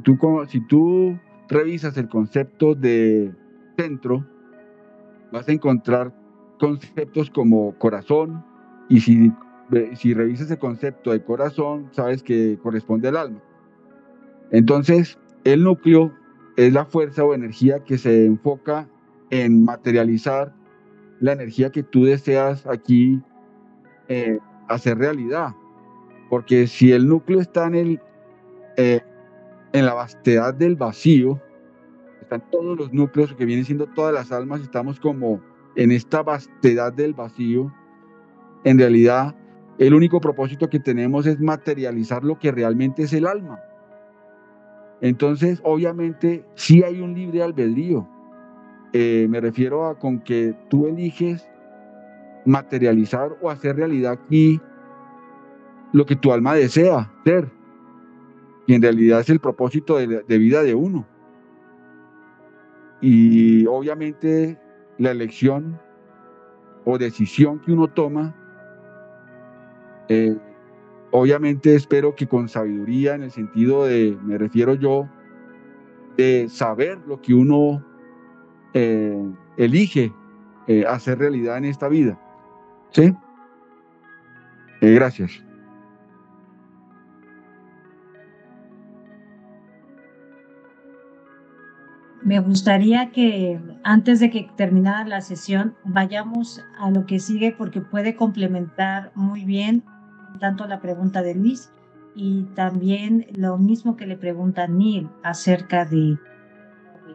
tú revisas el concepto de centro, vas a encontrar conceptos como corazón, y si revisas el concepto de corazón, sabes que corresponde al alma. Entonces, el núcleo es la fuerza o energía que se enfoca en materializar la energía que tú deseas aquí hacer realidad. Porque si el núcleo está en la vastedad del vacío, están todos los núcleos que vienen siendo todas las almas, estamos como en esta vastedad del vacío. En realidad, el único propósito que tenemos es materializar lo que realmente es el alma. Entonces, obviamente, sí hay un libre albedrío. Me refiero a con que tú eliges materializar o hacer realidad aquí lo que tu alma desea ser. Y en realidad es el propósito de vida de uno. Y obviamente la elección o decisión que uno toma, obviamente espero que con sabiduría, en el sentido de, me refiero yo, de saber lo que uno elige hacer realidad en esta vida. ¿Sí? Gracias. Me gustaría que antes de que terminara la sesión vayamos a lo que sigue porque puede complementar muy bien tanto la pregunta de Luis y también lo mismo que le pregunta Neil acerca de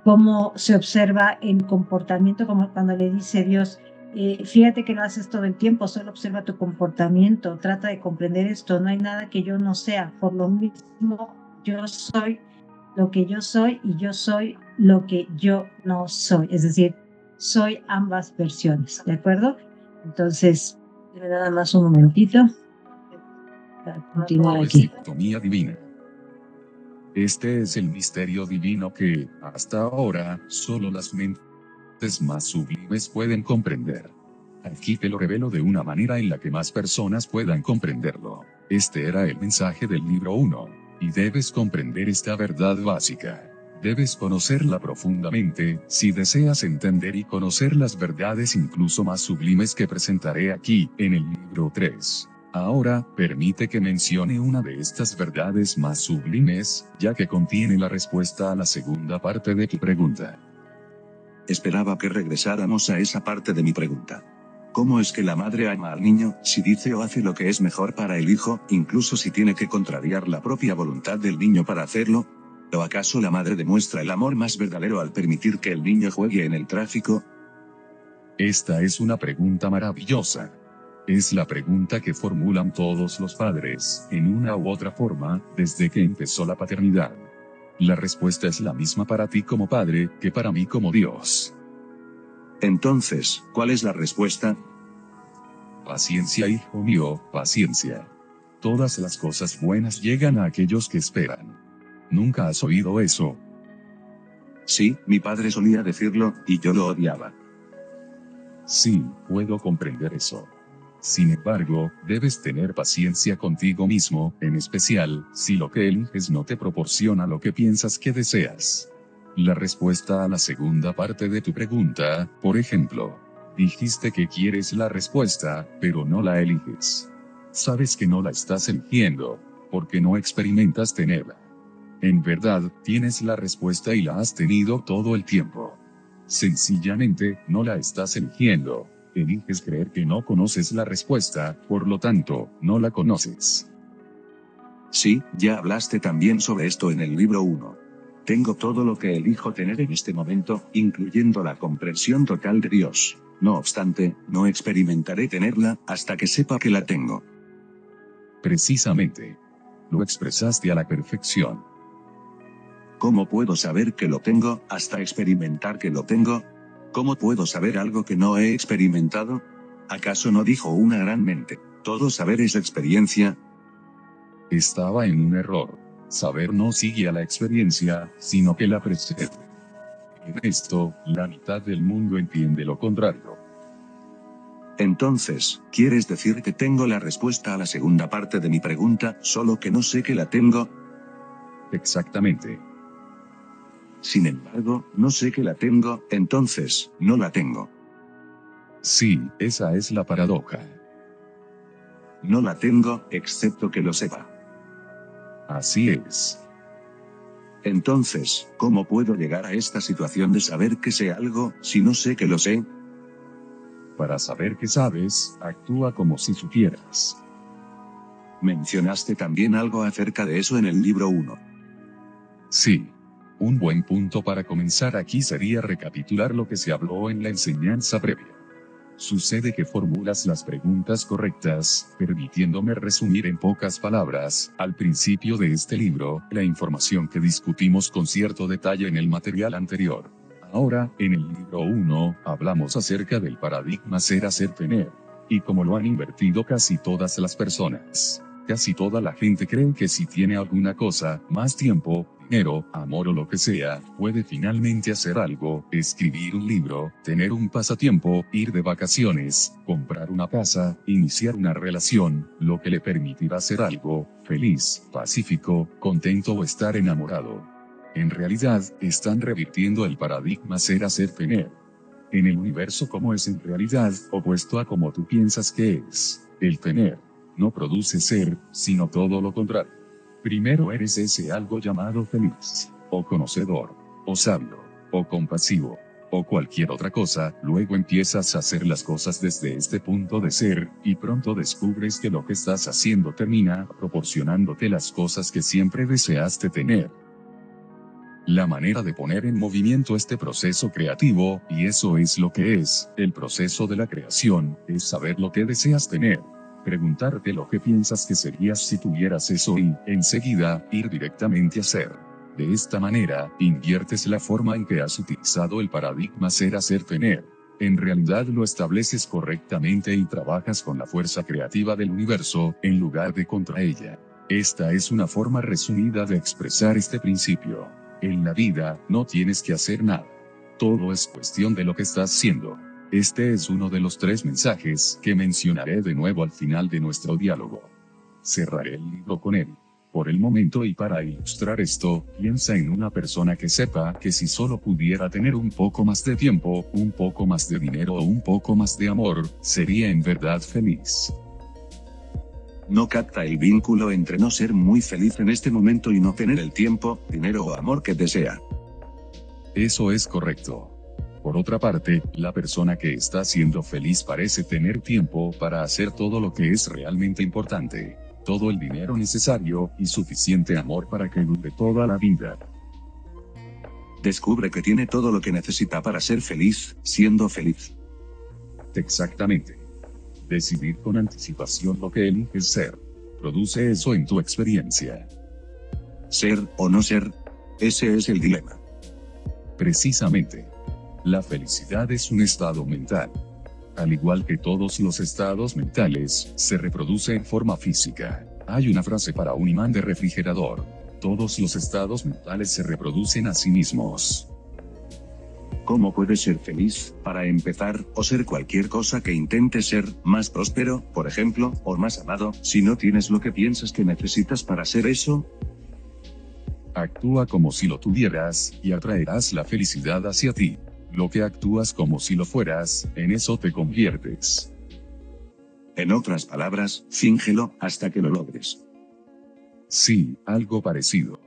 cómo se observa el comportamiento, como cuando le dice Dios, fíjate que lo haces todo el tiempo, solo observa tu comportamiento, trata de comprender esto, no hay nada que yo no sea, por lo mismo yo soy lo que yo soy y yo soy lo que yo no soy, es decir, soy ambas versiones, ¿de acuerdo? Entonces, nada más un momentito para continuar aquí. Dicotomía divina. Este es el misterio divino que, hasta ahora, solo las mentes más sublimes pueden comprender. Aquí te lo revelo de una manera en la que más personas puedan comprenderlo. Este era el mensaje del libro 1, y debes comprender esta verdad básica. Debes conocerla profundamente, si deseas entender y conocer las verdades incluso más sublimes que presentaré aquí, en el libro 3. Ahora, permite que mencione una de estas verdades más sublimes, ya que contiene la respuesta a la segunda parte de tu pregunta. Esperaba que regresáramos a esa parte de mi pregunta. ¿Cómo es que la madre ama al niño, si dice o hace lo que es mejor para el hijo, incluso si tiene que contrariar la propia voluntad del niño para hacerlo? ¿O acaso la madre demuestra el amor más verdadero al permitir que el niño juegue en el tráfico? Esta es una pregunta maravillosa. Es la pregunta que formulan todos los padres, en una u otra forma, desde que empezó la paternidad. La respuesta es la misma para ti como padre, que para mí como Dios. Entonces, ¿cuál es la respuesta? Paciencia, hijo mío, paciencia. Todas las cosas buenas llegan a aquellos que esperan. ¿Nunca has oído eso? Sí, mi padre solía decirlo, y yo lo odiaba. Sí, puedo comprender eso. Sin embargo, debes tener paciencia contigo mismo, en especial, si lo que eliges no te proporciona lo que piensas que deseas. La respuesta a la segunda parte de tu pregunta, por ejemplo, dijiste que quieres la respuesta, pero no la eliges. Sabes que no la estás eligiendo, porque no experimentas tenerla. En verdad, tienes la respuesta y la has tenido todo el tiempo. Sencillamente, no la estás eligiendo. Eliges creer que no conoces la respuesta, por lo tanto, no la conoces. Sí, ya hablaste también sobre esto en el libro 1. Tengo todo lo que elijo tener en este momento, incluyendo la comprensión total de Dios. No obstante, no experimentaré tenerla hasta que sepa que la tengo. Precisamente. Lo expresaste a la perfección. ¿Cómo puedo saber que lo tengo hasta experimentar que lo tengo? ¿Cómo puedo saber algo que no he experimentado? ¿Acaso no dijo una gran mente, todo saber es experiencia? Estaba en un error. Saber no sigue a la experiencia, sino que la precede. En esto, la mitad del mundo entiende lo contrario. Entonces, ¿quieres decir que tengo la respuesta a la segunda parte de mi pregunta, solo que no sé que la tengo? Exactamente. Sin embargo, no sé que la tengo, entonces, no la tengo. Sí, esa es la paradoja. No la tengo, excepto que lo sepa. Así es. Entonces, ¿cómo puedo llegar a esta situación de saber que sé algo, si no sé que lo sé? Para saber que sabes, actúa como si supieras. Mencionaste también algo acerca de eso en el libro 1. Sí. Un buen punto para comenzar aquí sería recapitular lo que se habló en la enseñanza previa. Sucede que formulas las preguntas correctas, permitiéndome resumir en pocas palabras, al principio de este libro, la información que discutimos con cierto detalle en el material anterior. Ahora, en el libro 1, hablamos acerca del paradigma ser-hacer-tener, y cómo lo han invertido casi todas las personas. Casi toda la gente cree que si tiene alguna cosa, más tiempo, dinero, amor o lo que sea, puede finalmente hacer algo, escribir un libro, tener un pasatiempo, ir de vacaciones, comprar una casa, iniciar una relación, lo que le permitirá ser algo, feliz, pacífico, contento o estar enamorado. En realidad, están revirtiendo el paradigma ser-hacer-tener. En el universo como es en realidad, opuesto a como tú piensas que es, el tener no produce ser, sino todo lo contrario. Primero eres ese algo llamado feliz, o conocedor, o sabio, o compasivo, o cualquier otra cosa, luego empiezas a hacer las cosas desde este punto de ser, y pronto descubres que lo que estás haciendo termina proporcionándote las cosas que siempre deseaste tener. La manera de poner en movimiento este proceso creativo, y eso es lo que es, el proceso de la creación, es saber lo que deseas tener. Preguntarte lo que piensas que serías si tuvieras eso y, enseguida, ir directamente a ser. De esta manera, inviertes la forma en que has utilizado el paradigma ser-hacer-tener. En realidad lo estableces correctamente y trabajas con la fuerza creativa del universo, en lugar de contra ella. Esta es una forma resumida de expresar este principio. En la vida, no tienes que hacer nada. Todo es cuestión de lo que estás haciendo. Este es uno de los 3 mensajes que mencionaré de nuevo al final de nuestro diálogo. Cerraré el libro con él. Por el momento y para ilustrar esto, piensa en una persona que sepa que si solo pudiera tener un poco más de tiempo, un poco más de dinero o un poco más de amor, sería en verdad feliz. No capta el vínculo entre no ser muy feliz en este momento y no tener el tiempo, dinero o amor que desea. Eso es correcto. Por otra parte, la persona que está siendo feliz parece tener tiempo para hacer todo lo que es realmente importante, todo el dinero necesario y suficiente amor para que dure toda la vida. Descubre que tiene todo lo que necesita para ser feliz, siendo feliz. Exactamente. Decidir con anticipación lo que eliges ser. Produce eso en tu experiencia. Ser o no ser. Ese es el dilema. Precisamente. La felicidad es un estado mental. Al igual que todos los estados mentales, se reproduce en forma física. Hay una frase para un imán de refrigerador. Todos los estados mentales se reproducen a sí mismos. ¿Cómo puedes ser feliz, para empezar, o ser cualquier cosa que intente ser, más próspero, por ejemplo, o más amado, si no tienes lo que piensas que necesitas para ser eso? Actúa como si lo tuvieras, y atraerás la felicidad hacia ti. Lo que actúas como si lo fueras, en eso te conviertes. En otras palabras, fíngelo hasta que lo logres. Sí, algo parecido.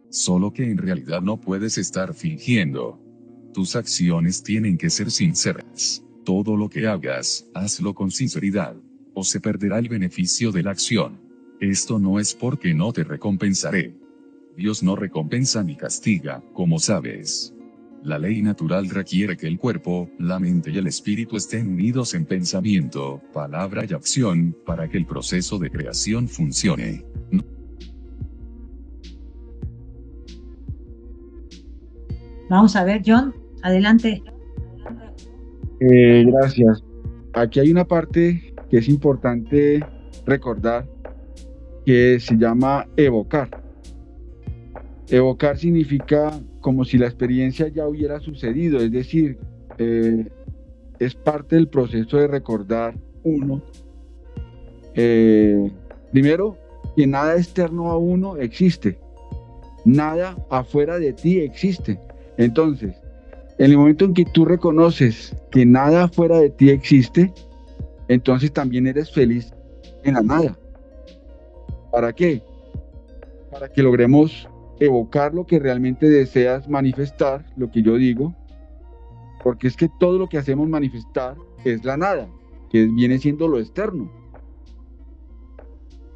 Solo que en realidad no puedes estar fingiendo. Tus acciones tienen que ser sinceras. Todo lo que hagas, hazlo con sinceridad, o se perderá el beneficio de la acción. Esto no es porque no te recompensaré. Dios no recompensa ni castiga, como sabes. La ley natural requiere que el cuerpo, la mente y el espíritu estén unidos en pensamiento, palabra y acción, para que el proceso de creación funcione. Vamos a ver, John, adelante. Gracias. Aquí hay una parte que es importante recordar, que se llama evocar. Evocar significa como si la experiencia ya hubiera sucedido, es decir, es parte del proceso de recordar uno. Primero, que nada externo a uno existe, nada afuera de ti existe. Entonces, en el momento en que tú reconoces que nada afuera de ti existe, entonces también eres feliz en la nada. ¿Para qué? Para que logremos evocar lo que realmente deseas manifestar, lo que yo digo, porque es que todo lo que hacemos manifestar es la nada, que viene siendo lo externo.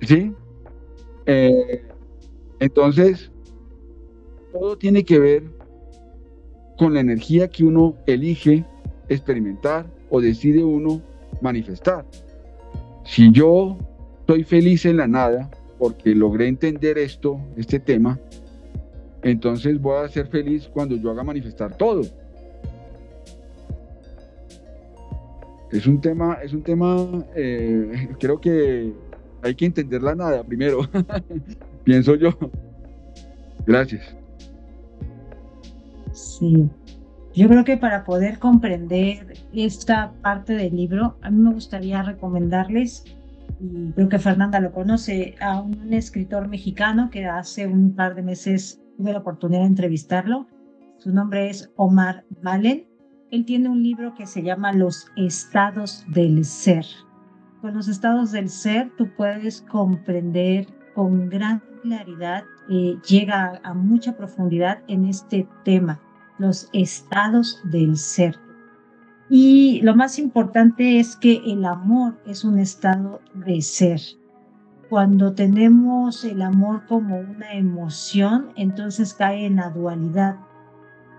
¿Sí? Entonces, todo tiene que ver con la energía que uno elige experimentar o decide uno manifestar. Si yo soy feliz en la nada, porque logré entender este tema, entonces voy a ser feliz cuando yo haga manifestar todo. Es un tema, creo que hay que entender la nada primero, pienso yo. Gracias. Sí, yo creo que para poder comprender esta parte del libro, a mí me gustaría recomendarles, y creo que Fernanda lo conoce, a un escritor mexicano que hace un par de meses tuve la oportunidad de entrevistarlo. Su nombre es Omar Valen. Él tiene un libro que se llama Los estados del ser. Con los estados del ser tú puedes comprender con gran claridad, llega a mucha profundidad en este tema, los estados del ser. Y lo más importante es que el amor es un estado de ser. Cuando tenemos el amor como una emoción, entonces cae en la dualidad.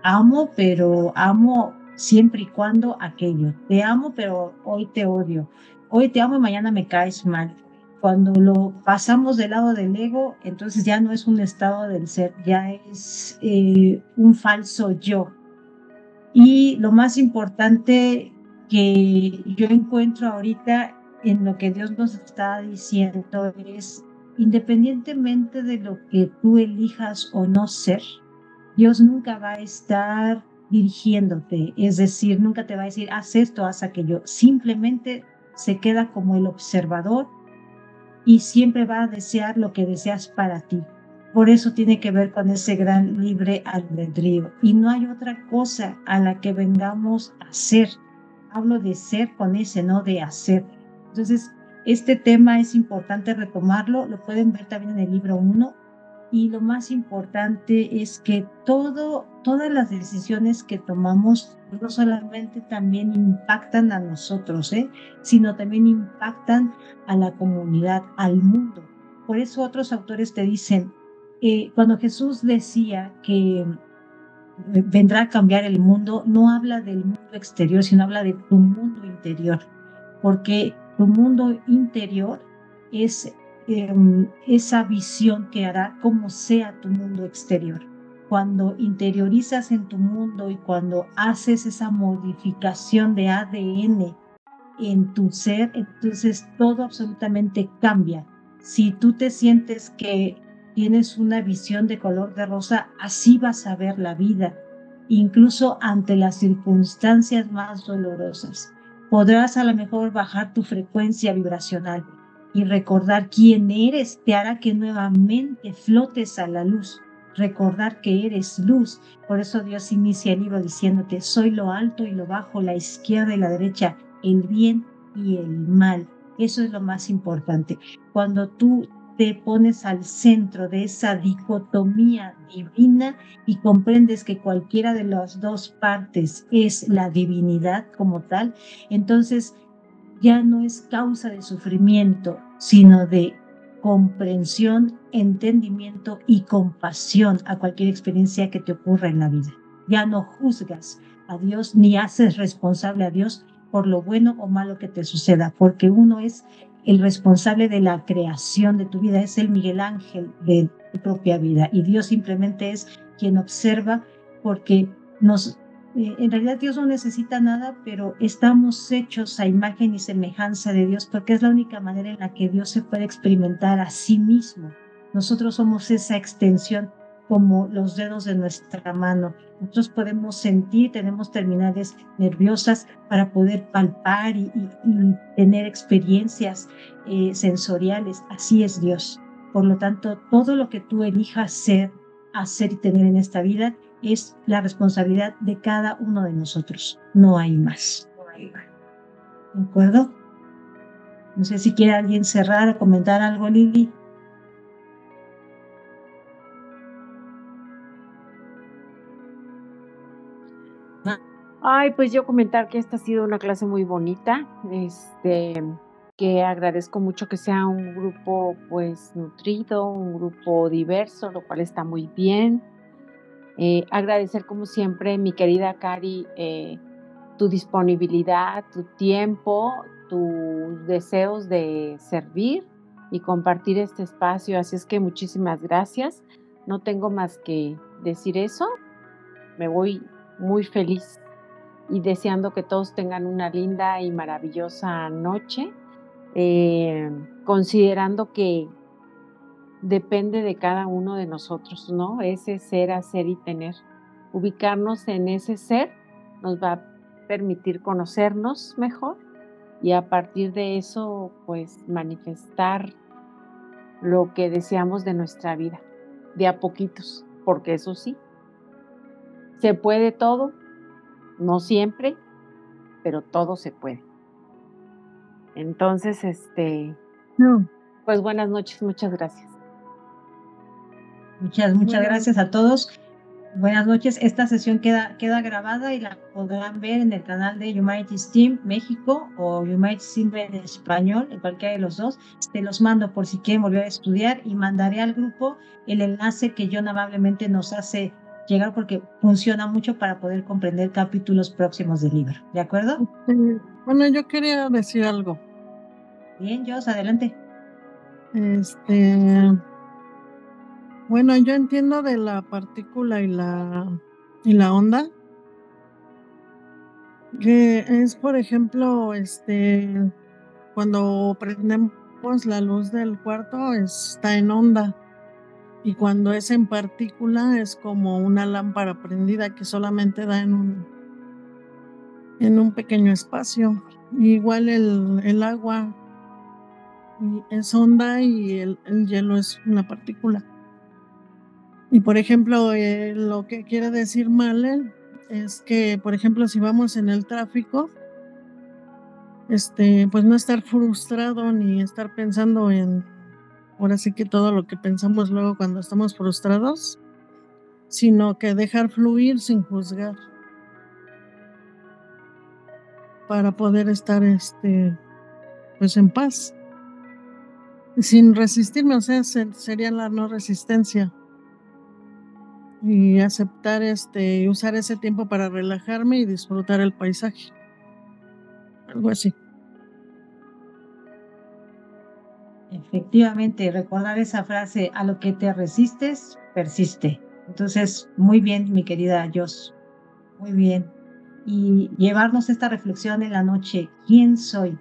Amo, pero amo siempre y cuando aquello. Te amo, pero hoy te odio. Hoy te amo y mañana me caes mal. Cuando lo pasamos del lado del ego, entonces ya no es un estado del ser, ya es un falso yo. Y lo más importante que yo encuentro ahorita en lo que Dios nos está diciendo es, independientemente de lo que tú elijas o no ser, Dios nunca va a estar dirigiéndote, es decir, nunca te va a decir, haz esto, haz aquello, simplemente se queda como el observador y siempre va a desear lo que deseas para ti. Por eso tiene que ver con ese gran libre albedrío. Y no hay otra cosa a la que vengamos a ser. Hablo de ser con ese, no de hacer. Entonces, este tema es importante retomarlo. Lo pueden ver también en el libro 1. Y lo más importante es que todas las decisiones que tomamos no solamente también impactan a nosotros, sino también impactan a la comunidad, al mundo. Por eso otros autores te dicen, cuando Jesús decía que vendrá a cambiar el mundo, no habla del mundo exterior, sino habla de tu mundo interior, porque tu mundo interior es esa visión que hará como sea tu mundo exterior. Cuando interiorizas en tu mundo y cuando haces esa modificación de ADN en tu ser, entonces todo absolutamente cambia. Si tú te sientes que tienes una visión de color de rosa, así vas a ver la vida, incluso ante las circunstancias más dolorosas. Podrás a lo mejor bajar tu frecuencia vibracional y recordar quién eres te hará que nuevamente flotes a la luz. Recordar que eres luz. Por eso Dios inicia el libro diciéndote, soy lo alto y lo bajo, la izquierda y la derecha, el bien y el mal. Eso es lo más importante. Cuando tú te pones al centro de esa dicotomía divina y comprendes que cualquiera de las dos partes es la divinidad como tal, entonces ya no es causa de sufrimiento, sino de comprensión, entendimiento y compasión a cualquier experiencia que te ocurra en la vida. Ya no juzgas a Dios ni haces responsable a Dios por lo bueno o malo que te suceda, porque uno es el responsable de la creación de tu vida, es el Miguel Ángel de tu propia vida, y Dios simplemente es quien observa, porque en realidad Dios no necesita nada, pero estamos hechos a imagen y semejanza de Dios, porque es la única manera en la que Dios se puede experimentar a sí mismo. Nosotros somos esa extensión, como los dedos de nuestra mano. Nosotros podemos sentir, tenemos terminales nerviosas para poder palpar y tener experiencias sensoriales. Así es Dios. Por lo tanto, todo lo que tú elijas ser, hacer y tener en esta vida es la responsabilidad de cada uno de nosotros. No hay más. ¿De acuerdo? No sé si quiere alguien cerrar o comentar algo, Lili. Ay, pues yo comentar que esta ha sido una clase muy bonita, que agradezco mucho que sea un grupo pues nutrido, un grupo diverso, lo cual está muy bien. Agradecer como siempre, mi querida Cari, tu disponibilidad, tu tiempo, tus deseos de servir y compartir este espacio. Así es que muchísimas gracias. No tengo más que decir eso. Me voy muy feliz y deseando que todos tengan una linda y maravillosa noche, considerando que depende de cada uno de nosotros, ¿no? Ese ser, hacer y tener. Ubicarnos en ese ser nos va a permitir conocernos mejor y a partir de eso, pues, manifestar lo que deseamos de nuestra vida, de a poquitos, porque eso sí, se puede todo, no siempre, pero todo se puede. Entonces, pues buenas noches, muchas gracias. Muchas gracias a todos. Buenas noches. Esta sesión queda grabada y la podrán ver en el canal de Humanity Steam México o Humanity Steam en español, en cualquiera de los dos. Te los mando por si quieren volver a estudiar y mandaré al grupo el enlace que John amablemente nos hace llegar porque funciona mucho para poder comprender capítulos próximos del libro. ¿De acuerdo? Bueno, yo quería decir algo. Bien, Jos, adelante. Bueno, yo entiendo de la partícula y la onda, que es, por ejemplo, cuando prendemos la luz del cuarto está en onda, y cuando es en partícula es como una lámpara prendida que solamente da en un pequeño espacio. Igual el agua es onda y el hielo es una partícula. Y por ejemplo, lo que quiere decir Male es que, por ejemplo, si vamos en el tráfico, pues no estar frustrado ni estar pensando en, ahora sí que todo lo que pensamos luego cuando estamos frustrados, sino que dejar fluir sin juzgar para poder estar, pues en paz, sin resistirme, o sea, sería la no resistencia. Y aceptar y usar ese tiempo para relajarme y disfrutar el paisaje. Algo así. Efectivamente, recordar esa frase, a lo que te resistes, persiste. Entonces, muy bien, mi querida Jos, muy bien. Y llevarnos esta reflexión en la noche, ¿quién soy?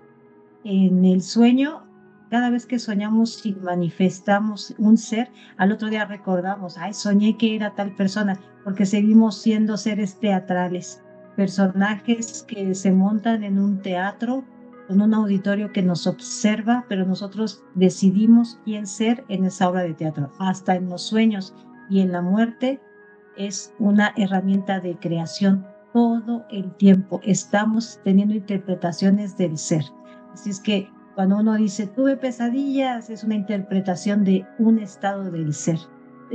En el sueño, cada vez que soñamos y manifestamos un ser, al otro día recordamos, ay, soñé que era tal persona, porque seguimos siendo seres teatrales, personajes que se montan en un teatro, en un auditorio que nos observa, pero nosotros decidimos quién ser en esa obra de teatro. Hasta en los sueños y en la muerte es una herramienta de creación. Todo el tiempo estamos teniendo interpretaciones del ser. Así es que Cuando uno dice tuve pesadillas, es una interpretación de un estado del ser.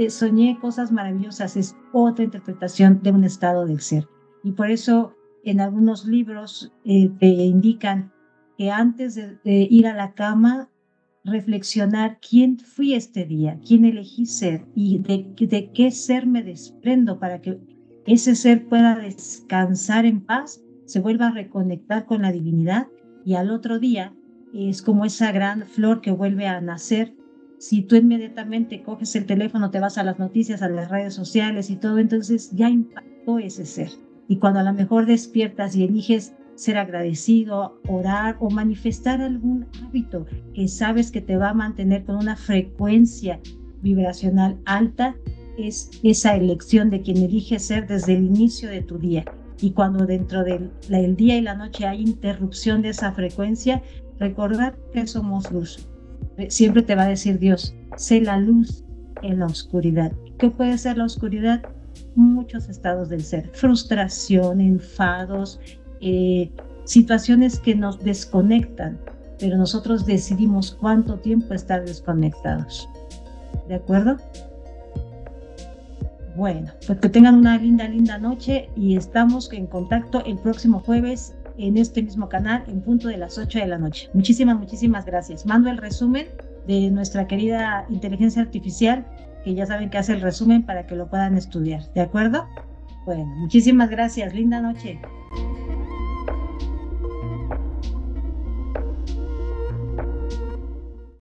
Soñé cosas maravillosas, es otra interpretación de un estado del ser. Y por eso en algunos libros te indican que antes de ir a la cama, reflexionar quién fui este día, quién elegí ser y de qué ser me desprendo para que ese ser pueda descansar en paz, se vuelva a reconectar con la divinidad y al otro día es como esa gran flor que vuelve a nacer. Si tú inmediatamente coges el teléfono, te vas a las noticias, a las redes sociales y todo, entonces ya impactó ese ser. Y cuando a lo mejor despiertas y eliges ser agradecido, orar o manifestar algún hábito que sabes que te va a mantener con una frecuencia vibracional alta, es esa elección de quien elige ser desde el inicio de tu día. Y cuando dentro del día y la noche hay interrupción de esa frecuencia, recordar que somos luz. Siempre te va a decir Dios, sé la luz en la oscuridad. ¿Qué puede ser la oscuridad? Muchos estados del ser, frustración, enfados, situaciones que nos desconectan, pero nosotros decidimos cuánto tiempo estar desconectados. ¿De acuerdo? Bueno, pues que tengan una linda noche y estamos en contacto el próximo jueves en este mismo canal en punto de las 8 de la noche. Muchísimas gracias. Mando el resumen de nuestra querida inteligencia artificial, que ya saben que hace el resumen para que lo puedan estudiar. ¿De acuerdo? Bueno, muchísimas gracias. Linda noche.